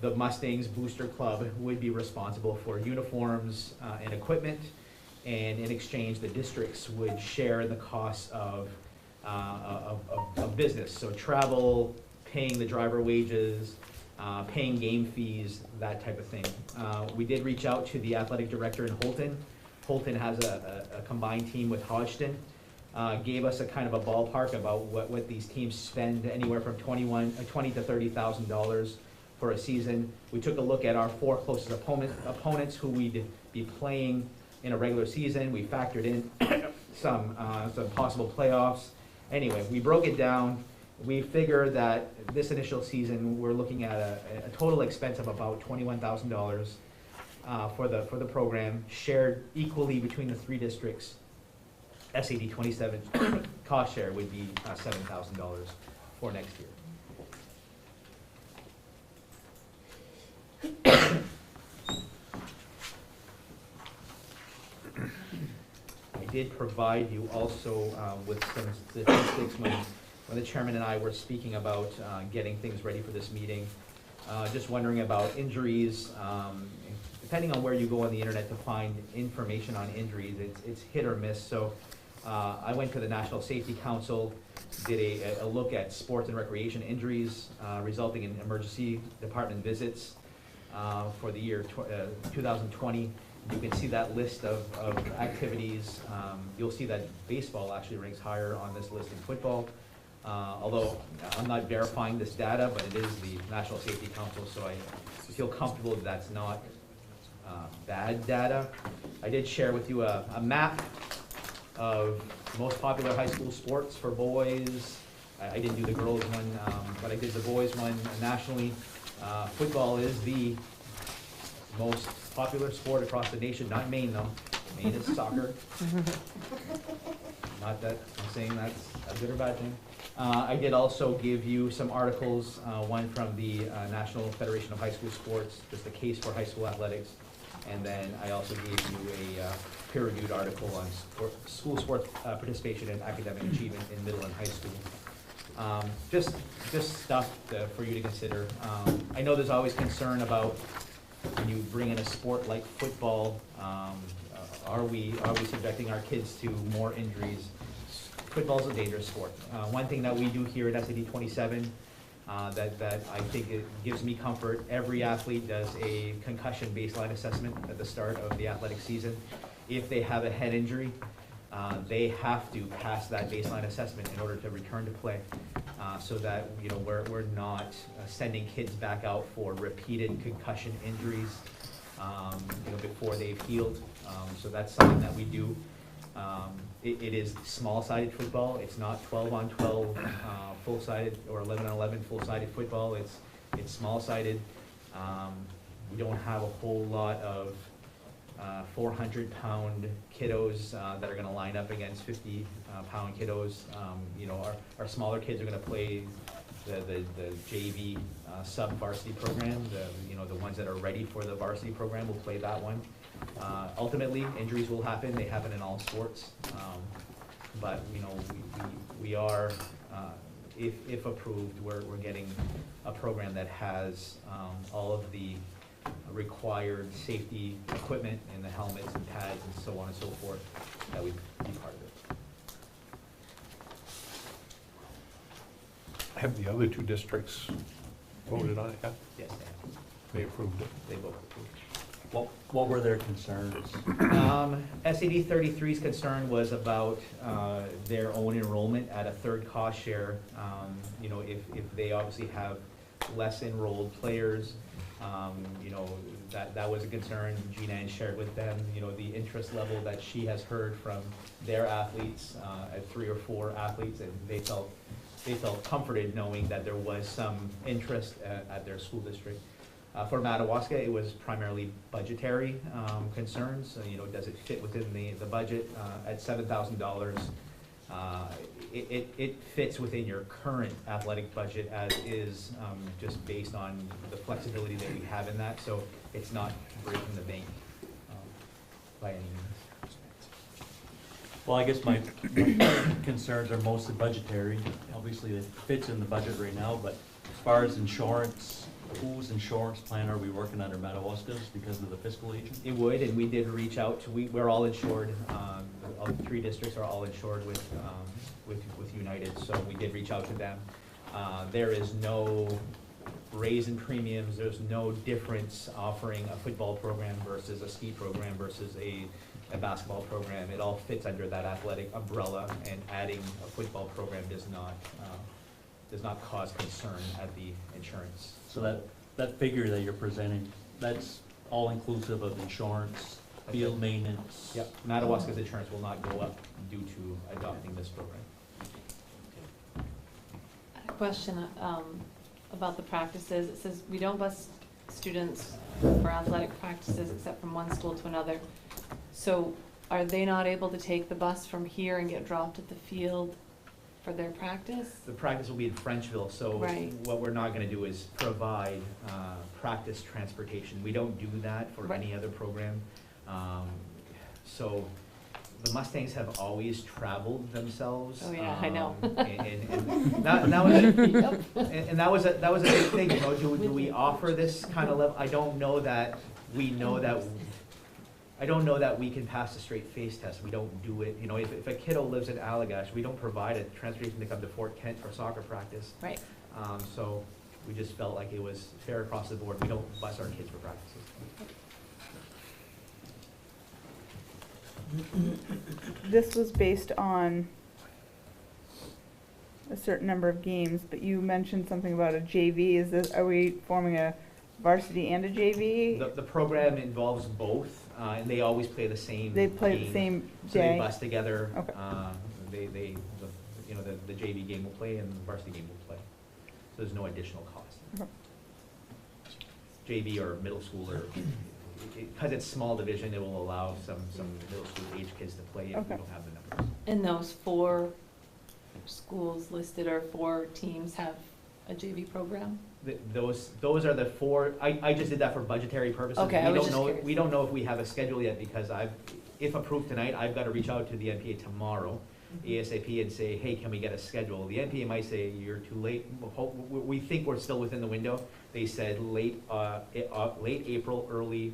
the Mustangs Booster Club would be responsible for uniforms and equipment, and in exchange, the districts would share the costs of business. So travel, paying the driver wages, paying game fees, that type of thing. We did reach out to the athletic director in Holton. Holton has a combined team with Hodgson. Gave us a kind of a ballpark about what these teams spend, anywhere from $20,000 to $30,000 for a season. We took a look at our 4 closest opponents who we'd be playing in a regular season. We factored in some possible playoffs. Anyway, we broke it down. We figure that this initial season, we're looking at a total expense of about $21,000 for the program, shared equally between the 3 districts. SAD 27 cost share would be $7,000 for next year. I did provide you also with some statistics when the chairman and I were speaking about getting things ready for this meeting. Just wondering about injuries. Depending on where you go on the internet to find information on injuries, it's hit or miss. So I went to the National Safety Council, did a look at sports and recreation injuries resulting in emergency department visits for the year 2020. You can see that list of activities. You'll see that baseball actually ranks higher on this list than football. Although I'm not verifying this data, but it is the National Safety Council, so I feel comfortable that that's not bad data. I did share with you a map of most popular high school sports for boys. I didn't do the girls one, but I did the boys one nationally. Football is the most popular sport across the nation, not Maine though. Maine is soccer. Not that I'm saying that's a good or bad thing. I did also give you some articles, one from the National Federation of High School Sports, just a case for high school athletics. And then I also gave you a peer-reviewed article on school sports participation and academic achievement in middle and high school. Just stuff for you to consider. I know there's always concern about when you bring in a sport like football, are we subjecting our kids to more injuries? Football's a dangerous sport. One thing that we do here at SAD 27 that I think it gives me comfort, every athlete does a concussion baseline assessment at the start of the athletic season. If they have a head injury, they have to pass that baseline assessment in order to return to play, so that we're not sending kids back out for repeated concussion injuries before they've healed. So that's something that we do. It is small-sided football. It's not 12-on-12 full-sided or 11-on-11 full-sided football. It's small-sided. We don't have a whole lot of 400-pound kiddos that are going to line up against 50-pound kiddos. Our smaller kids are going to play the JV sub-varsity program. The ones that are ready for the varsity program will play that one. Ultimately, injuries will happen. They happen in all sports. But we are, if approved, we're getting a program that has all of the required safety equipment and the helmets and pads and so on and so forth that would be part of it. Have the other 2 districts voted on it yet? Yes, They approved it. they both approved. What were their concerns? SAD 33's concern was about their own enrollment at a third cost share. You know, if they obviously have less enrolled players, you know, that was a concern. Gina Ann shared with them, you know, the interest level that she has heard from their athletes, at 3 or 4 athletes, and they felt comforted knowing that there was some interest at their school district. For Madawaska, it was primarily budgetary concerns. You know, does it fit within the budget? At $7,000, it fits within your current athletic budget as is, just based on the flexibility that we have in that. So it's not breaking the bank by any means. Well, I guess my concerns are mostly budgetary. Obviously, it fits in the budget right now, but as far as insurance, whose insurance plan are we working under, Madawaska's, because of the fiscal agent? It would, and we did reach out to, we're all insured, all 3 districts are all insured with United, so we did reach out to them. There is no raise in premiums, there's no difference offering a football program versus a ski program versus a basketball program. It all fits under that athletic umbrella, and adding a football program does not cause concern at the insurance. So that figure that you're presenting, that's all inclusive of insurance, field maintenance? Yep, Madawaska's insurance will not go up due to adopting this program. I had a question about the practices. It says we don't bus students for athletic practices except from one school to another. So are they not able to take the bus from here and get dropped at the field for their practice? The practice will be in Frenchville, so Right. what we're not gonna do is provide practice transportation. We don't do that for Right. any other program. So the Mustangs have always traveled themselves. Oh, yeah, I know. And that was a big thing, you know, do we offer this kind of level? I don't know that we can pass a straight face test. We don't do it, you know, if a kiddo lives in Allagash, we don't provide a transportation to come to Fort Kent for soccer practice. Right. So we just felt like it was fair across the board. We don't bus our kids for practices. This was based on a certain number of games, but you mentioned something about a JV. Are we forming a varsity and a JV? The program involves both, and they always play the same They play the game. same So they day? bus together. Okay. You know, the JV game will play and the varsity game will play. So there's no additional cost. Okay. JV or middle school, or because it's small division, it will allow some middle school age kids to play if we Okay. don't have the numbers. And those 4 schools listed, or 4 teams, have a JV program? Those are the 4, I just did that for budgetary purposes. Okay, I was just curious. We don't know if we have a schedule yet, because if approved tonight, I've got to reach out to the NPA tomorrow, ASAP, and say, hey, can we get a schedule? The NPA might say, you're too late. We think we're still within the window. They said late April, early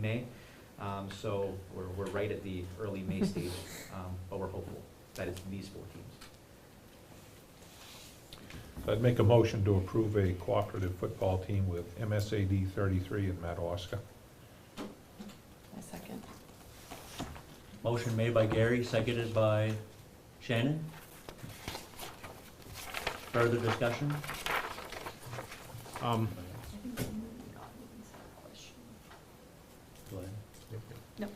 May. So we're right at the early May stage, but we're hopeful that it's these 4 teams. I'd make a motion to approve a cooperative football team with MSAD 33 in Madawaska. A second. Motion made by Gary, seconded by Shannon. Further discussion? Go ahead. No.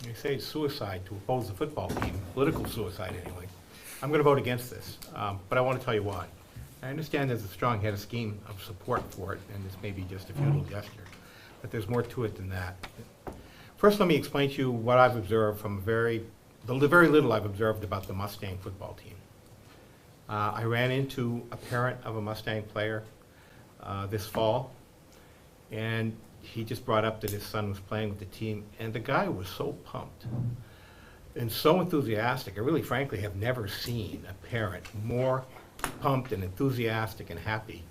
You say suicide to oppose the football team, political suicide anyway. I'm going to vote against this, but I want to tell you why. I understand there's a strong-headed scheme of support for it, and this may be just a futile gesture, but there's more to it than that. First, let me explain to you what I've observed from the very little I've observed about the Mustang football team. I ran into a parent of a Mustang player this fall, and he just brought up that his son was playing with the team, and the guy was so pumped and so enthusiastic. I really, frankly, have never seen a parent more pumped and enthusiastic and happy.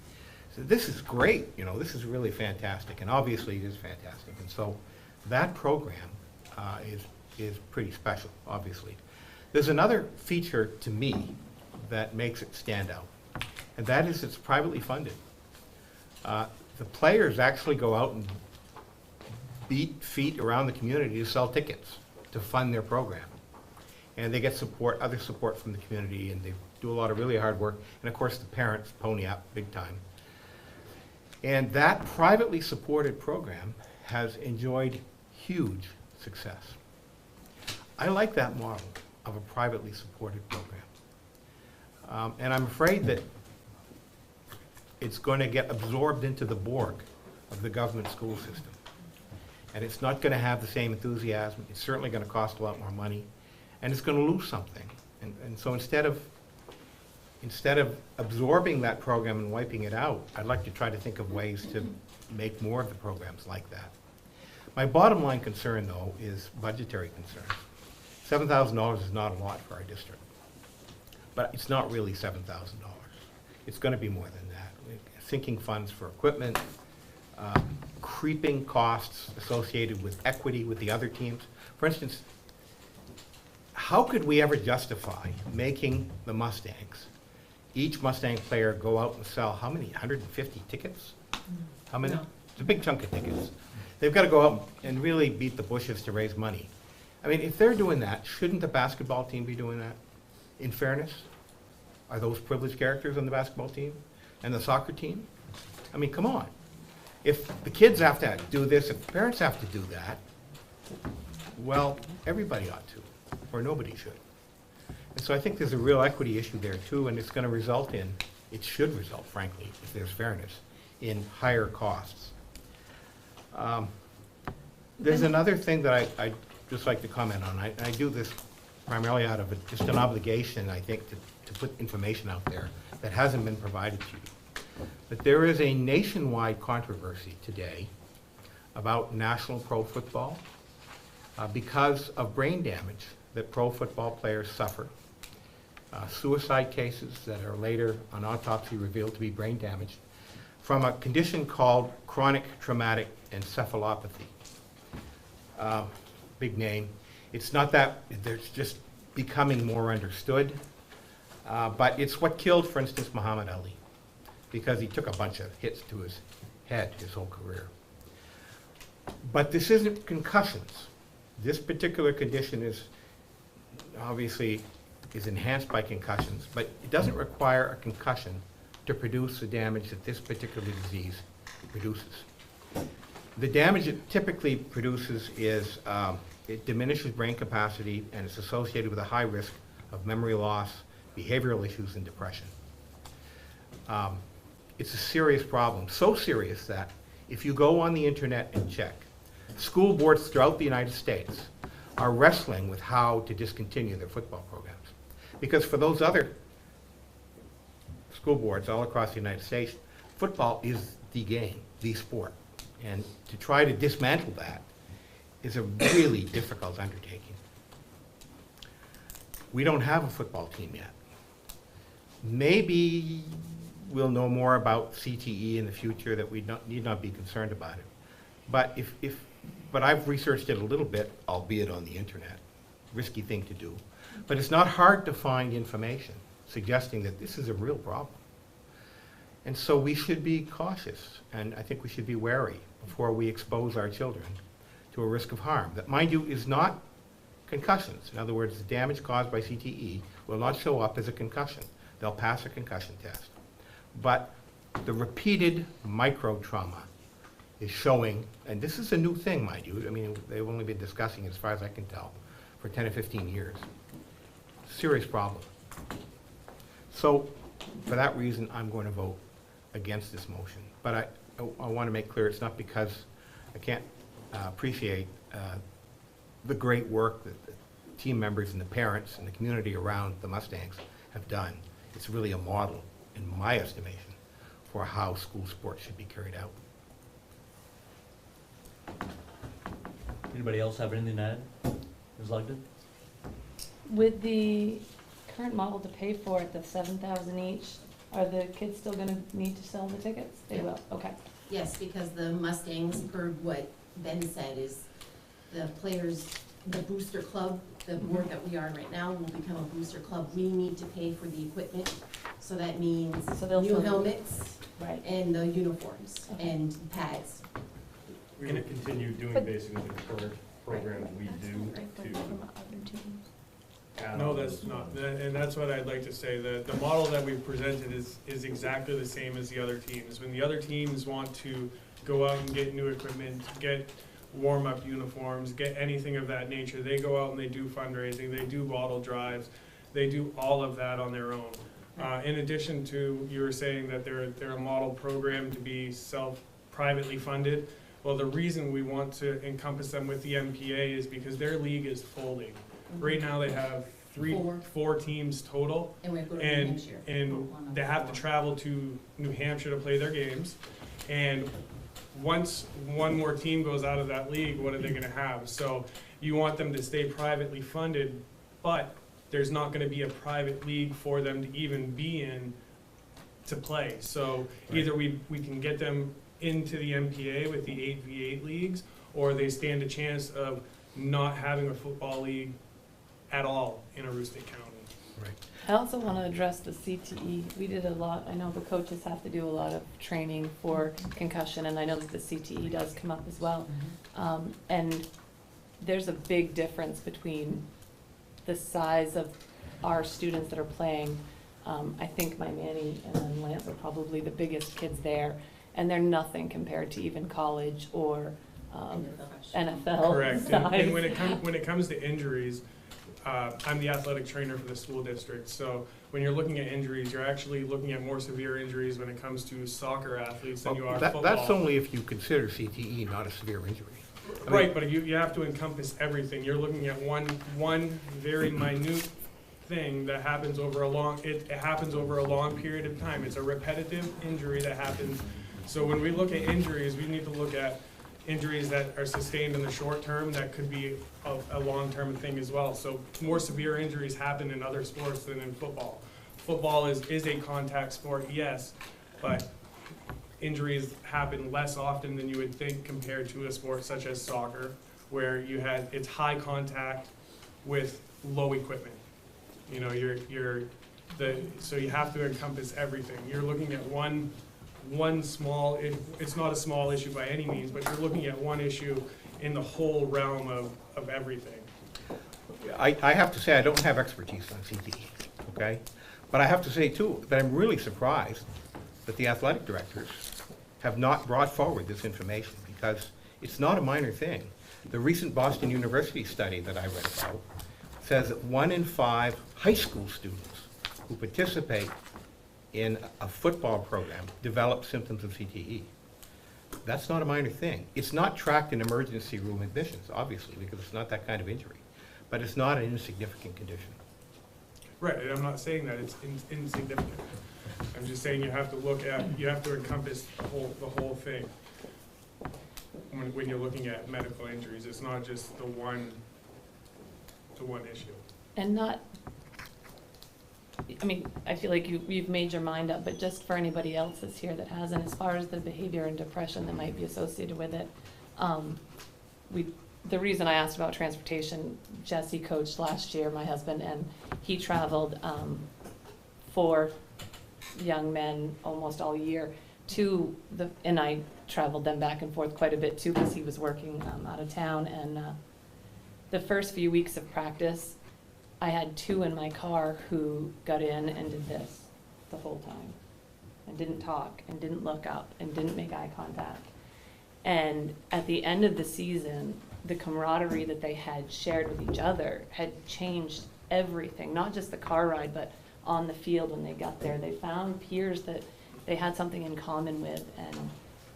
So this is great, you know, this is really fantastic, and obviously it is fantastic. And so that program is pretty special, obviously. There's another feature to me that makes it stand out, and that is it's privately funded. The players actually go out and beat feet around the community to sell tickets to fund their program. And they get support, other support from the community, and they do a lot of really hard work. And of course, the parents pony up big time. And that privately supported program has enjoyed huge success. I like that model of a privately supported program. And I'm afraid that it's going to get absorbed into the Borg of the government school system. And it's not going to have the same enthusiasm. It's certainly going to cost a lot more money. And it's going to lose something. And so instead of absorbing that program and wiping it out, I'd like to try to think of ways to make more of the programs like that. My bottom line concern, though, is budgetary concern. $7,000 is not a lot for our district. But it's not really $7,000. It's going to be more than that. Sinking funds for equipment, creeping costs associated with equity with the other teams. For instance, how could we ever justify making the Mustangs, each Mustang player go out and sell how many, 150 tickets? How many? No. It's a big chunk of tickets. They've got to go out and really beat the bushes to raise money. I mean, if they're doing that, shouldn't the basketball team be doing that? In fairness, are those privileged characters on the basketball team and the soccer team? I mean, come on. If the kids have to do this, if the parents have to do that, well, everybody ought to, or nobody should. And so I think there's a real equity issue there too, and it's going to result in, it should result, frankly, if there's fairness, in higher costs. There's another thing that I'd just like to comment on. I do this primarily out of just an obligation, I think, to put information out there that hasn't been provided to you. But there is a nationwide controversy today about national pro football because of brain damage that pro football players suffer. Suicide cases that are later on autopsy revealed to be brain damage from a condition called chronic traumatic encephalopathy. Big name. It's not that, there's just becoming more understood, but it's what killed, for instance, Muhammad Ali, because he took a bunch of hits to his head his whole career. But this isn't concussions. This particular condition is obviously enhanced by concussions, but it doesn't require a concussion to produce the damage that this particular disease produces. The damage it typically produces is it diminishes brain capacity, and it's associated with a high risk of memory loss, behavioral issues, and depression. It's a serious problem, so serious that if you go on the internet and check, school boards throughout the United States are wrestling with how to discontinue their football programs. Because for those other school boards all across the United States, football is the game, the sport. And to try to dismantle that is a really difficult undertaking. We don't have a football team yet. Maybe we'll know more about CTE in the future, that we need not be concerned about it. But but I've researched it a little bit, albeit on the internet. Risky thing to do. But it's not hard to find information suggesting that this is a real problem. And so we should be cautious, and I think we should be wary before we expose our children to a risk of harm that, mind you, is not concussions. In other words, the damage caused by CTE will not show up as a concussion. They'll pass a concussion test. But the repeated micro-trauma is showing, and this is a new thing, mind you. I mean, they've only been discussing it, as far as I can tell, for 10 or 15 years. Serious problem. So, for that reason, I'm going to vote against this motion. But I want to make clear, it's not because I can't appreciate the great work that the team members and the parents and the community around the Mustangs have done. It's really a model, in my estimation, for how school sports should be carried out. Anybody else have anything to add? Ms. Lugden? With the current model to pay for it, the $7,000 each, are the kids still gonna need to sell the tickets? They will, okay. Yes, because the Mustangs, per what Ben said, is the players, the booster club, the board that we are right now will become a booster club. We need to pay for the equipment, so that means So they'll new still- helmets Right. and the uniforms Okay. and pads. We would continue doing But- basically the current programs we do to add No, on that's those. not, and that's what I'd like to say, the model that we've presented is exactly the same as the other teams. When the other teams want to go out and get new equipment, get warm-up uniforms, get anything of that nature, they go out and they do fundraising, they do bottle drives, they do all of that on their own. In addition to, you were saying that they're a model program to be privately funded. Well, the reason we want to encompass them with the MPA is because their league is folding. Right now, they have four teams total, And we're going to New Hampshire. and they have to travel to New Hampshire to play their games. And once one more team goes out of that league, what are they gonna have? So you want them to stay privately funded, but there's not gonna be a private league for them to even be in to play. So either we can get them into the MPA with the 8v8 leagues, or they stand a chance of not having a football league at all in Aroostook County. I also want to address the CTE. We did a lot, I know the coaches have to do a lot of training for concussion, and I know that the CTE does come up as well. And there's a big difference between the size of our students that are playing. I think my Manny and then Lance are probably the biggest kids there, and they're nothing compared to even college or NFL. Correct, and when it comes to injuries, I'm the athletic trainer for the school district, so when you're looking at injuries, you're actually looking at more severe injuries when it comes to soccer athletes than you are football. That's only if you consider CTE not a severe injury. Right, but you have to encompass everything. You're looking at one very minute thing that happens over it happens over a long period of time. It's a repetitive injury that happens. So when we look at injuries, we need to look at injuries that are sustained in the short term that could be a long-term thing as well. So more severe injuries happen in other sports than in football. Football is a contact sport, yes, but injuries happen less often than you would think compared to a sport such as soccer, where it's high contact with low equipment. You know, so you have to encompass everything. You're looking at one small, it's not a small issue by any means, but you're looking at one issue in the whole realm of everything. I have to say, I don't have expertise on CTE, okay? But I have to say, too, that I'm really surprised that the athletic directors have not brought forward this information, because it's not a minor thing. The recent Boston University study that I read about says that 1 in 5 high school students who participate in a football program develop symptoms of CTE. That's not a minor thing. It's not tracked in emergency room admissions, obviously, because it's not that kind of injury, but it's not an insignificant condition. Right, and I'm not saying that it's insignificant. I'm just saying you have to encompass the whole thing. When you're looking at medical injuries, it's not just the one issue. And not, I mean, I feel like you've made your mind up, but just for anybody else that's here that hasn't, as far as the behavior and depression that might be associated with it, the reason I asked about transportation, Jesse coached last year, my husband, and he traveled 4 young men almost all year and I traveled them back and forth quite a bit too, because he was working out of town, and the first few weeks of practice, I had 2 in my car who got in and did this the whole time, and didn't talk, and didn't look up, and didn't make eye contact. And at the end of the season, the camaraderie that they had shared with each other had changed everything, not just the car ride, but on the field when they got there. They found peers that they had something in common with, and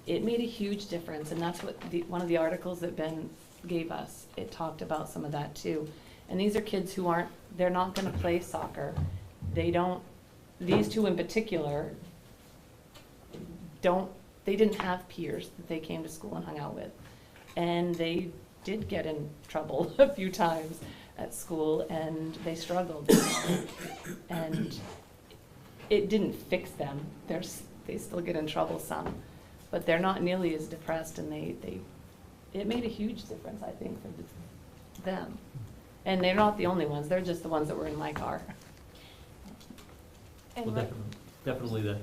it made a huge difference. And that's what one of the articles that Ben gave us, it talked about some of that too. And these are kids who they're not gonna play soccer. These 2 in particular, they didn't have peers that they came to school and hung out with. And they did get in trouble a few times at school, and they struggled. And it didn't fix them. They still get in trouble some, but they're not nearly as depressed, and it made a huge difference, I think, for them. And they're not the only ones, they're just the ones that were in my car. Well, definitely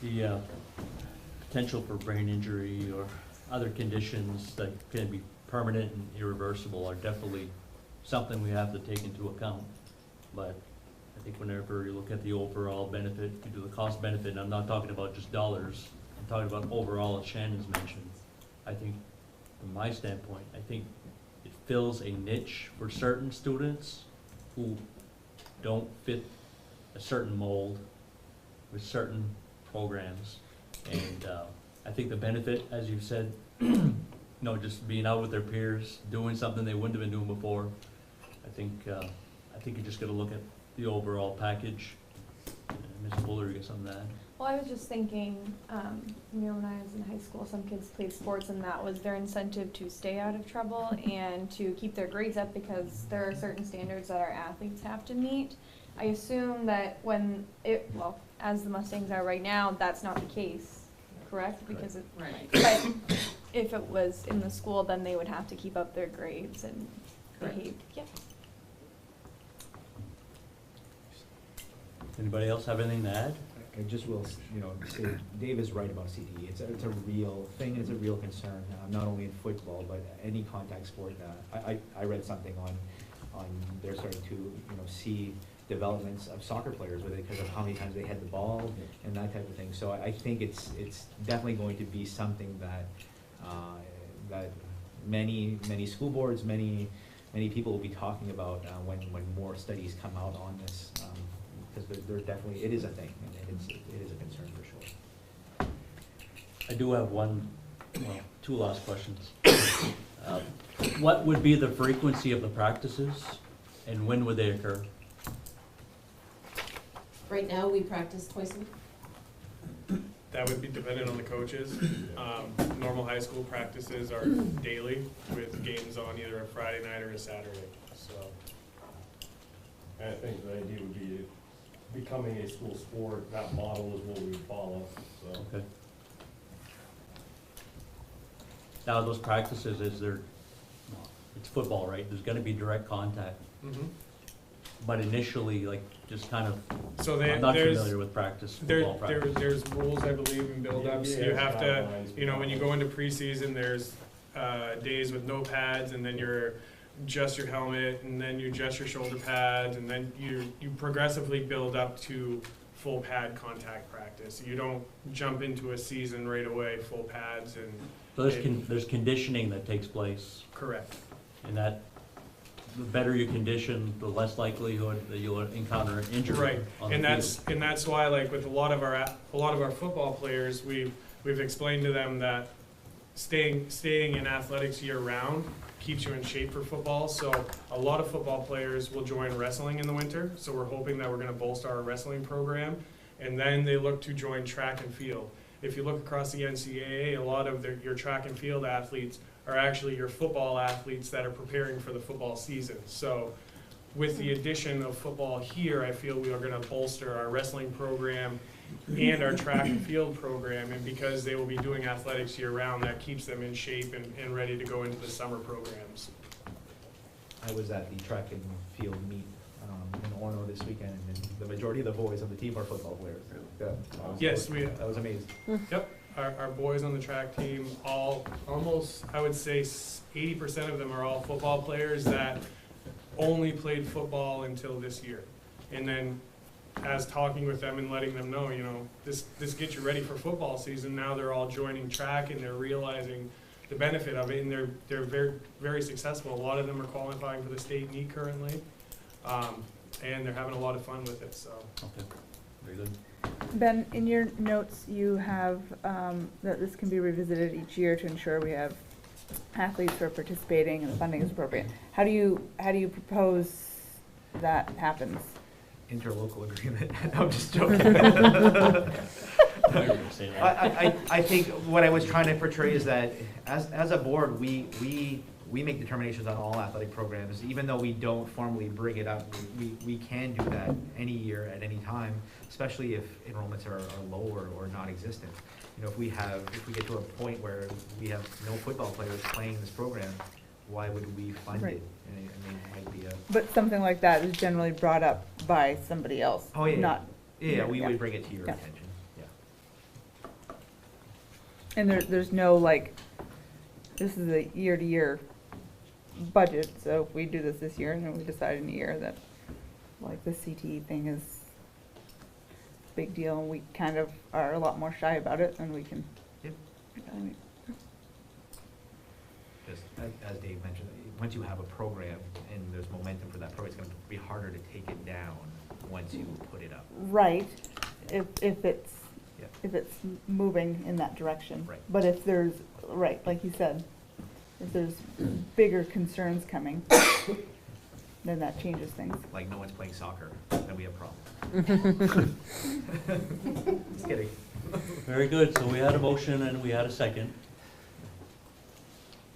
the potential for brain injury or other conditions that can be permanent and irreversible are definitely something we have to take into account. But I think whenever you look at the overall benefit, you do the cost benefit, and I'm not talking about just dollars, I'm talking about overall, as Shannon's mentioned. I think, from my standpoint, I think it fills a niche for certain students who don't fit a certain mold with certain programs. And I think the benefit, as you've said, just being out with their peers, doing something they wouldn't have been doing before. I think you just got to look at the overall package. Ms. Fuller, you got something to add? Well, I was just thinking, when I was in high school, some kids played sports and that was their incentive to stay out of trouble and to keep their grades up because there are certain standards that our athletes have to meet. I assume that as the Mustangs are right now, that's not the case, correct? Because but if it was in the school, then they would have to keep up their grades and behave. Yeah. Anybody else have anything to add? I just will, say Dave is right about CTE. It's a real thing. It's a real concern, not only in football but any contact sport. I read something on they're starting to see developments of soccer players with it because of how many times they had the ball and that type of thing. So I think it's definitely going to be something that that many school boards, many people will be talking about when more studies come out on this. Because there definitely, it is a thing, and it is a concern for sure. I do have two last questions. What would be the frequency of the practices, and when would they occur? Right now, we practice twice a week. That would be dependent on the coaches. Normal high school practices are daily with games on either a Friday night or a Saturday, so. I think the idea would be becoming a school sport. That model is what we would follow, so. Okay. Now, those practices, it's football, right? There's gonna be direct contact. Mm-hmm. But initially, just kind of, So I'm not familiar with football practice. There's rules, I believe, in build-ups. Yeah, You have to, guidelines. when you go into preseason, there's days with no pads, and then you're just your helmet, and then you adjust your shoulder pads, and then you progressively build up to full pad contact practice. You don't jump into a season right away, full pads and. So there's conditioning that takes place, Correct. and that, the better you condition, the less likelihood that you'll encounter an injury. Right, on the and field. that's why, with a lot of our football players, we've explained to them that staying in athletics year round keeps you in shape for football. So a lot of football players will join wrestling in the winter. So we're hoping that we're going to bolster our wrestling program, and then they look to join track and field. If you look across the NCAA, a lot of your track and field athletes are actually your football athletes that are preparing for the football season. So with the addition of football here, I feel we are going to bolster our wrestling program and our track and field program, and because they will be doing athletics year round, that keeps them in shape and ready to go into the summer programs. I was at the track and field meet in Orono this weekend, and the majority of the boys on the team are football players. Yes, I was amazed. Yep, our boys on the track team, almost, I would say 80% of them are all football players that only played football until this year. And then as talking with them and letting them know, this gets you ready for football season, now they're all joining track and they're realizing the benefit of it, and they're very, very successful. A lot of them are qualifying for the state meet currently, and they're having a lot of fun with it, so. Okay, very good. Ben, in your notes, you have that this can be revisited each year to ensure we have athletes who are participating and the funding is appropriate. How do you propose that happens? Interlocal agreement. I'm just joking. I think what I was trying to portray is that as a board, we make determinations on all athletic programs. Even though we don't formally bring it up, we can do that any year at any time, especially if enrollments are low or non-existent. If we get to a point where we have no football players playing this program, why would we fund Right. it? It might be a. But something like that is generally brought up by somebody else. Oh, yeah. Not. Yeah, we would bring it to your Yeah. attention. Yeah. And there's no this is a year-to-year budget, so if we do this year, and then we decide in a year that, like, the CTE thing is a big deal, and we kind of are a lot more shy about it, then we can. Yep. evaluate. Just as Dave mentioned, once you have a program and there's momentum for that program, it's gonna be harder to take it down once you put it up. Right, if it's, Yeah. if it's moving in that direction. Right. But if there's, right, like you said, if there's bigger concerns coming, then that changes things. Like no one's playing soccer, then we have problems. Just kidding. Very good, so we had a motion and we had a second.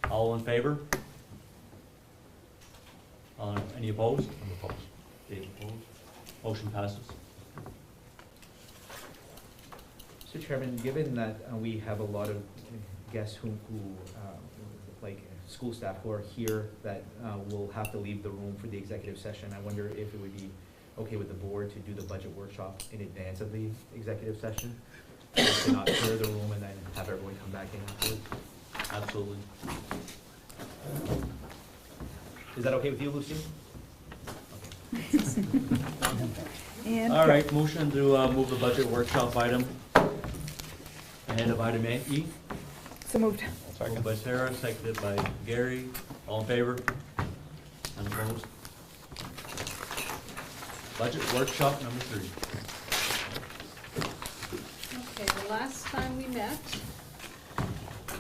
All in favor? Any opposed? I'm opposed. Dave opposed. Motion passes. Mr. Chairman, given that we have a lot of guests who like school staff who are here that will have to leave the room for the executive session, I wonder if it would be okay with the board to do the budget workshop in advance of the executive session? To not clear the room and then have everyone come back in afterwards? Absolutely. Is that okay with you, Lucy? And All right, motion to move the budget workshop item ahead of item E. So moved. Moved by Sarah, seconded by Gary. All in favor? Unopposed? Budget workshop number 3. Okay, the last time we met,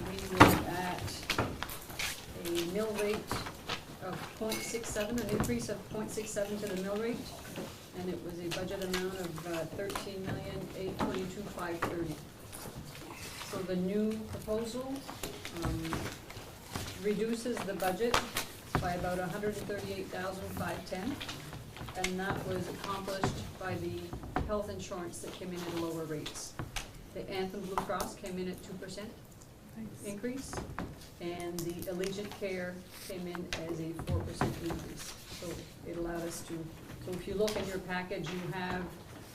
we were at a mill rate of .67, an increase of .67 to the mill rate, and it was a budget amount of $13,822,530. So the new proposal reduces the budget by about $138,510, and that was accomplished by the health insurance that came in at lower rates. The Anthem Blue Cross came in at 2% increase, and the Allegiant Care came in as a 4% increase. So it allowed us to, so if you look in your package, you have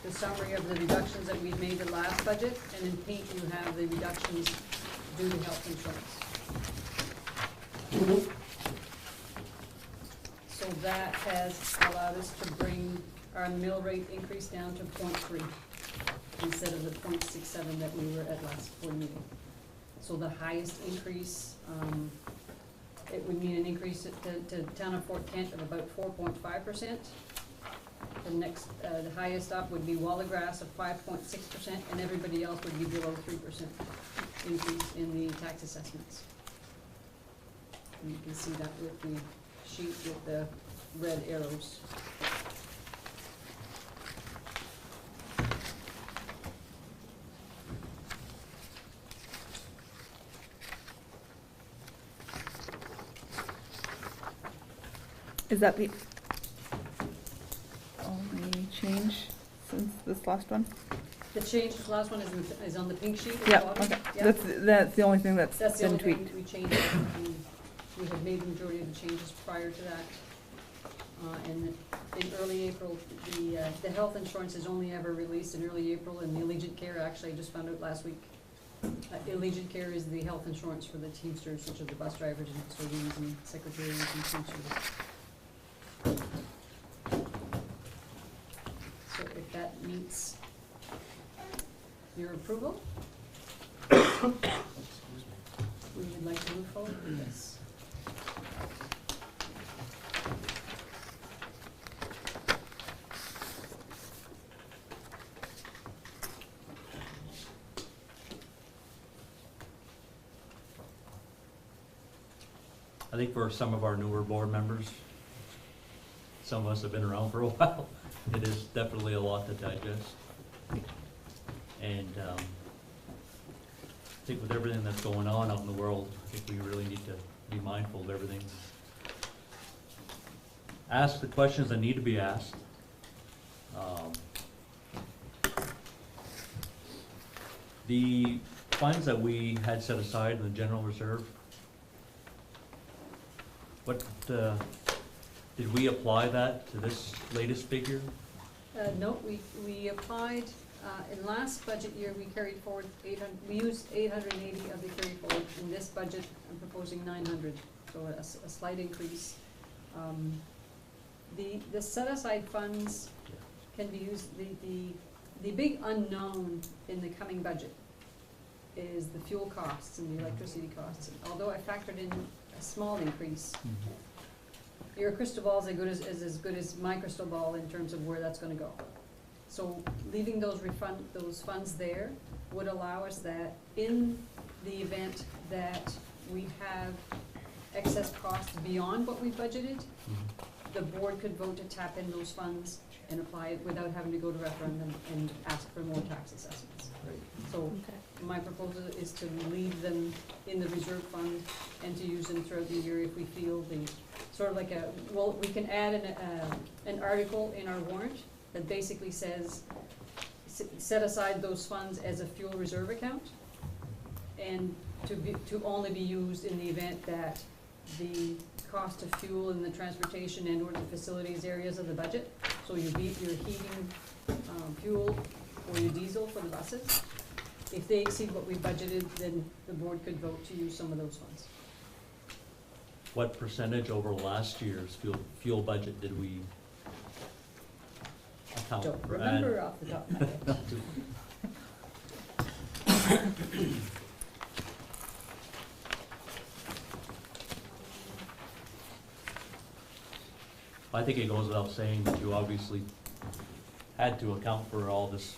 the summary of the reductions that we've made the last budget, and in pink you have the reductions due to health insurance. So that has allowed us to bring our mill rate increase down to 0.3 instead of the 0.67 that we were at last board meeting. So the highest increase, it would mean an increase to town of Fort Kent of about 4.5%. The next, the highest up would be Wallagrass of 5.6%, and everybody else would be below 3% increase in the tax assessments. And you can see that with the sheet with the red arrows. Is that the only change since this last one? The change, this last one is on the pink sheet at the Yeah, bottom. okay. Yeah. That's the only thing that's That's the been only thing tweaked. we changed. We had made the majority of the changes prior to that. And in early April, the health insurance is only ever released in early April, and the Allegiant Care, actually, I just found out last week. Allegiant Care is the health insurance for the Teamsters, which are the bus drivers and custodians and secretaries and Teamsters. So if that meets your approval, we would like to move forward with this. I think for some of our newer board members, some of us have been around for a while, it is definitely a lot to digest. And I think with everything that's going on out in the world, I think we really need to be mindful of everything. Ask the questions that need to be asked. The funds that we had set aside in the general reserve, what, did we apply that to this latest figure? No, we applied, In last budget year, we carried forward we used 880 of the carry forward. In this budget, I'm proposing 900, so a slight increase. The set-aside funds can be used, the big unknown in the coming budget is the fuel costs and the electricity costs. Although I factored in a small increase, your crystal ball is as good as my crystal ball in terms of where that's gonna go. So leaving those funds there would allow us that in the event that we have excess costs beyond what we budgeted, the board could vote to tap in those funds and apply it without having to go to referendum and ask for more tax assessments. So my proposal is to leave them in the reserve fund and to use them throughout the year if we feel sort of like we can add an article in our warrant that basically says, set aside those funds as a fuel reserve account and to only be used in the event that the cost of fuel in the transportation and or the facilities areas of the budget, so your heating fuel or your diesel for the buses, if they exceed what we budgeted, then the board could vote to use some of those funds. What percentage over last year's fuel budget did we account Don't for? remember off the top of my head. I think it goes without saying that you obviously had to account for all this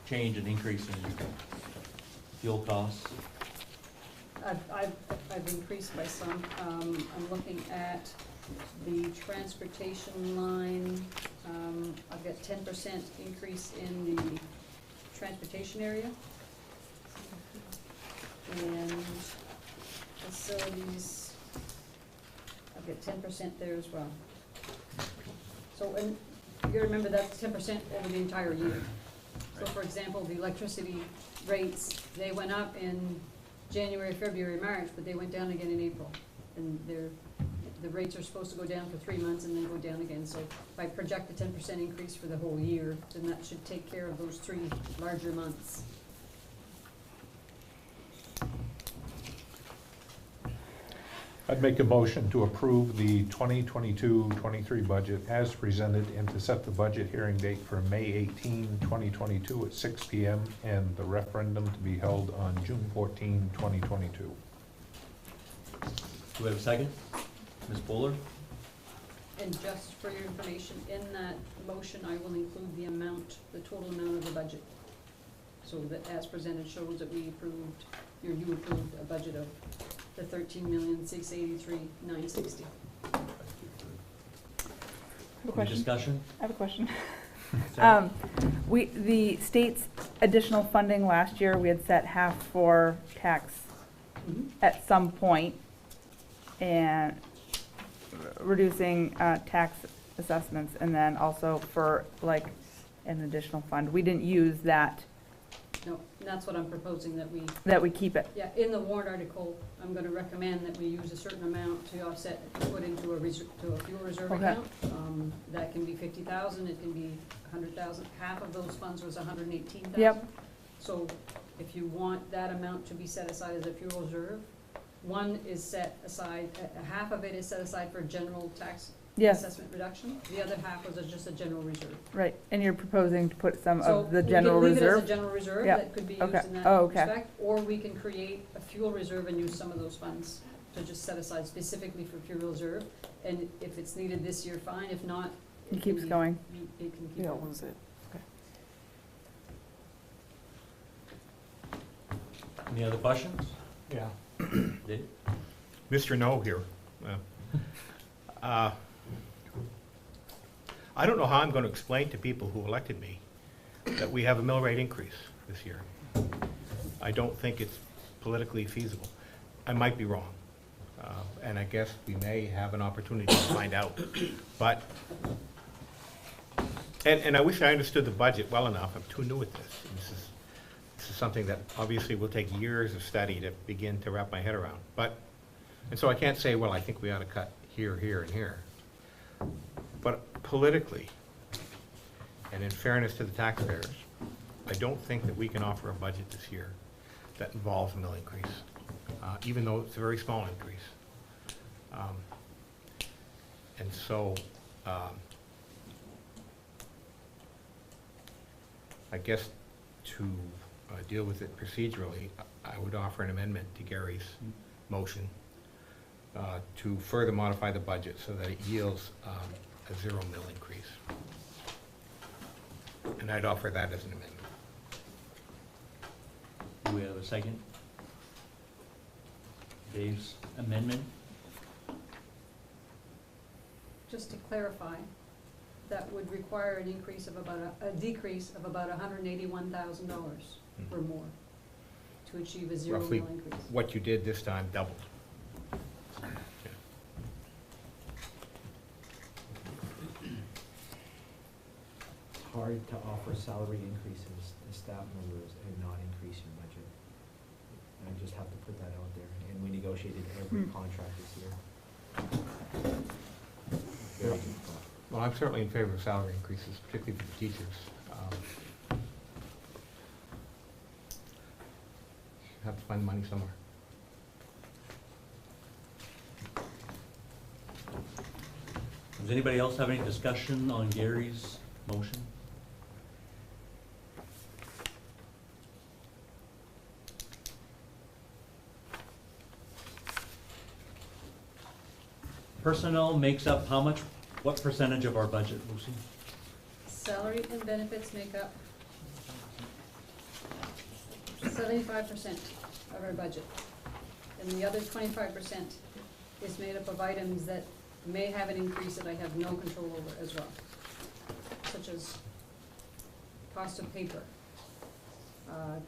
change and increase in fuel costs. I've increased by some. I'm looking at the transportation line. I've got 10% increase in the transportation area. And facilities, I've got 10% there as well. So, and you gotta remember that's 10% over the entire year. So for example, the electricity rates, they went up in January, February, March, but they went down again in April. And the rates are supposed to go down for 3 months and then go down again. So if I project a 10% increase for the whole year, then that should take care of those 3 larger months. I'd make a motion to approve the 2022-23 budget as presented and to set the budget hearing date for May 18, 2022 at 6 p.m. and the referendum to be held on June 14, 2022. Do we have a second? Ms. Bowler? And just for your information, in that motion, I will include the amount, the total amount of the budget. So that as presented shows that we approved, you approved a budget of the $13,683,960. Any discussion? I have a question. Sarah? The state's additional funding last year, we had set half for tax at some point and reducing tax assessments, and then also for like an additional fund. We didn't use that. No, and that's what I'm proposing, that we keep it. Yeah, in the warrant article, I'm gonna recommend that we use a certain amount to offset, to put into a fuel reserve Okay. account. That can be 50,000, it can be 100,000, half of those funds was 118,000. Yep. So if you want that amount to be set aside as a fuel reserve, one is set aside, half of it is set aside for general tax Yes. assessment reduction. The other half was just a general reserve. Right, and you're proposing to put some So of the general we can leave it as a reserve? general reserve Yeah. that could be used Okay. in that Oh, okay. respect, or we can create a fuel reserve and use some of those funds to just set aside specifically for fuel reserve. And if it's needed this year, fine, if not. It keeps going. It can keep You going. don't lose it. Any other questions? Yeah. Dave? Mr. No here. I don't know how I'm going to explain to people who elected me that we have a mill rate increase this year. I don't think it's politically feasible. I might be wrong, and I guess we may have an opportunity to find out. But, and I wish I understood the budget well enough. I'm too new at this. This is something that obviously will take years of study to begin to wrap my head around. And so I can't say, well, I think we ought to cut here, here, and here. But politically, and in fairness to the taxpayers, I don't think that we can offer a budget this year that involves a mill increase, even though it's a very small increase. And so, I guess to deal with it procedurally, I would offer an amendment to Gary's motion to further modify the budget so that it yields a 0 mill increase. And I'd offer that as an amendment. Do we have a second? Dave's amendment? Just to clarify, that would require an increase of about, a decrease of about $181,000 or more to achieve a 0 Roughly mill increase. what you did this time doubled. It's hard to offer salary increases to staff members and not increase your budget. I just have to put that out there, and we negotiated every contract this year. Very difficult. Well, I'm certainly in favor of salary increases, particularly for the teachers. Have to find the money somewhere. Does anybody else have any discussion on Gary's motion? Personnel makes up how much, what percentage of our budget, Lucy? Salary and benefits make up 75% of our budget. And the other 25% is made up of items that may have an increase that I have no control over as well, such as cost of paper,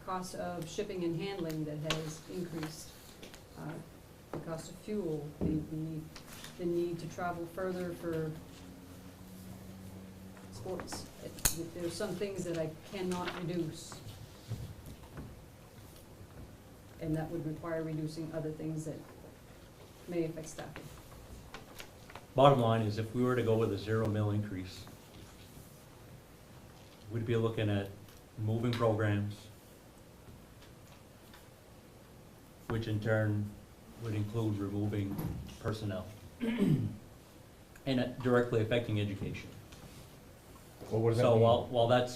cost of shipping and handling that has increased, the cost of fuel, the need to travel further for sports. There's some things that I cannot reduce. And that would require reducing other things that may affect staffing. Bottom line is, if we were to go with a 0 mill increase, we'd be looking at moving programs, which in turn would include removing personnel, and it directly affecting education. Well, what does that So mean?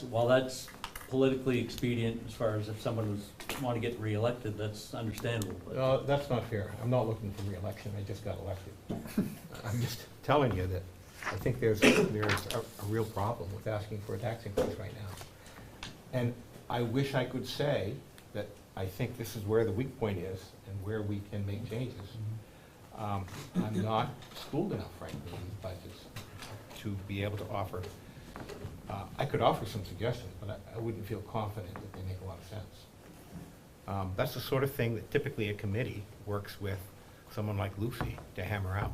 while that's politically expedient, as far as if someone was, want to get reelected, that's understandable. But That's not fair. I'm not looking for reelection. I just got elected. I'm just telling you that I think there's a real problem with asking for a tax increase right now. And I wish I could say that I think this is where the weak point is and where we can make changes. I'm not schooled enough, frankly, in these budgets to be able to offer. I could offer some suggestions, but I wouldn't feel confident that they make a lot of sense. That's the sort of thing that typically a committee works with someone like Lucy to hammer out.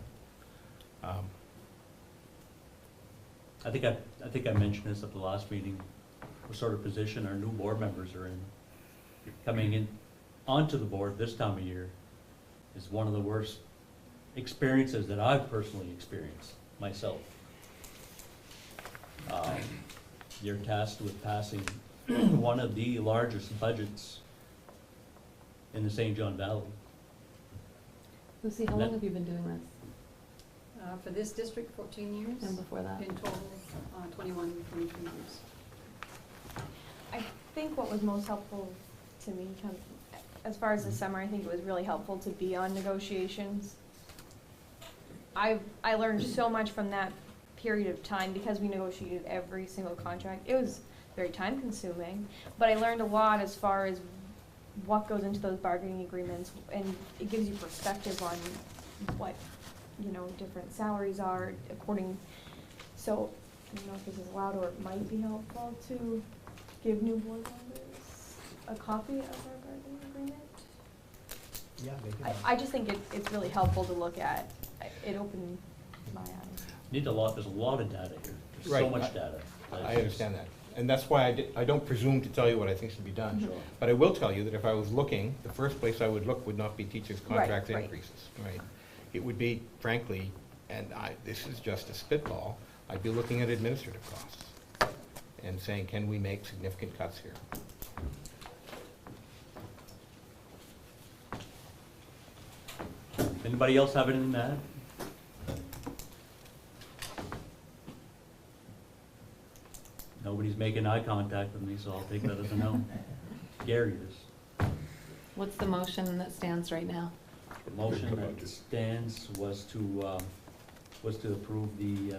I think I mentioned this at the last meeting, what sort of position our new board members are in. Coming in onto the board this time of year is one of the worst experiences that I've personally experienced myself. You're tasked with passing one of the largest budgets in the St. John Valley. Lucy, how long have you been doing this? For this district, 14 years. And before that? In total, 21, 22 years. I think what was most helpful to me, as far as the summer, I think it was really helpful to be on negotiations. I learned so much from that period of time because we negotiated every single contract. It was very time consuming, but I learned a lot as far as what goes into those bargaining agreements, and it gives you perspective on what, you know, different salaries are according. So I don't know if this is allowed, or it might be helpful to give new board members a copy of our bargaining agreement. Yeah, they can. I just think it's really helpful to look at. It opened my eyes. There's a lot of data here. There's so Right. much data. I understand that. And that's why I don't presume to tell you what I think should be done. Sure. But I will tell you that if I was looking, the first place I would look would not be teachers' contract right. increases, right? It would be, frankly, and this is just a spitball, I'd be looking at administrative costs. and saying, can we make significant cuts here? Anybody else have anything to add? Nobody's making eye contact with me, so I'll take that as a no. Gary is. What's the motion that stands right now? The motion that stands was to approve the,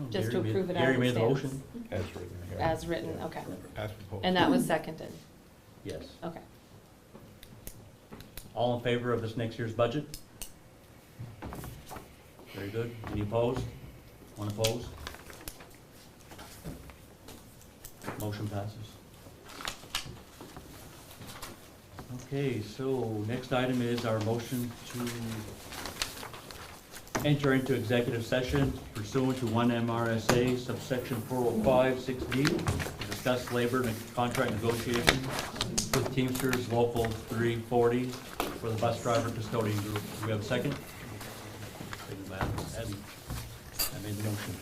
Just to Gary made- approve it as Gary it made the stands. motion? As written here. As written, okay. As proposed. And that was seconded, Yes. okay. All in favor of this next year's budget? Very good. Any opposed? One opposed? Motion passes. Okay, so next item is our motion to enter into executive session pursuant to 1 MRSA subsection 405-6D to discuss labor and contract negotiations with Teamsters Local 340 for the bus driver custodian group. Do we have a second? Second by Abby. I made the motion.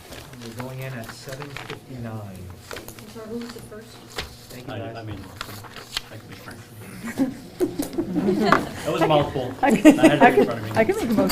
We're going in at 7:59. I'm sorry, who was the first? Thank you, I guys. mean, thank you, Mr. Frank. That was a mouthful. I I had it I in can, front of me. I can make a motion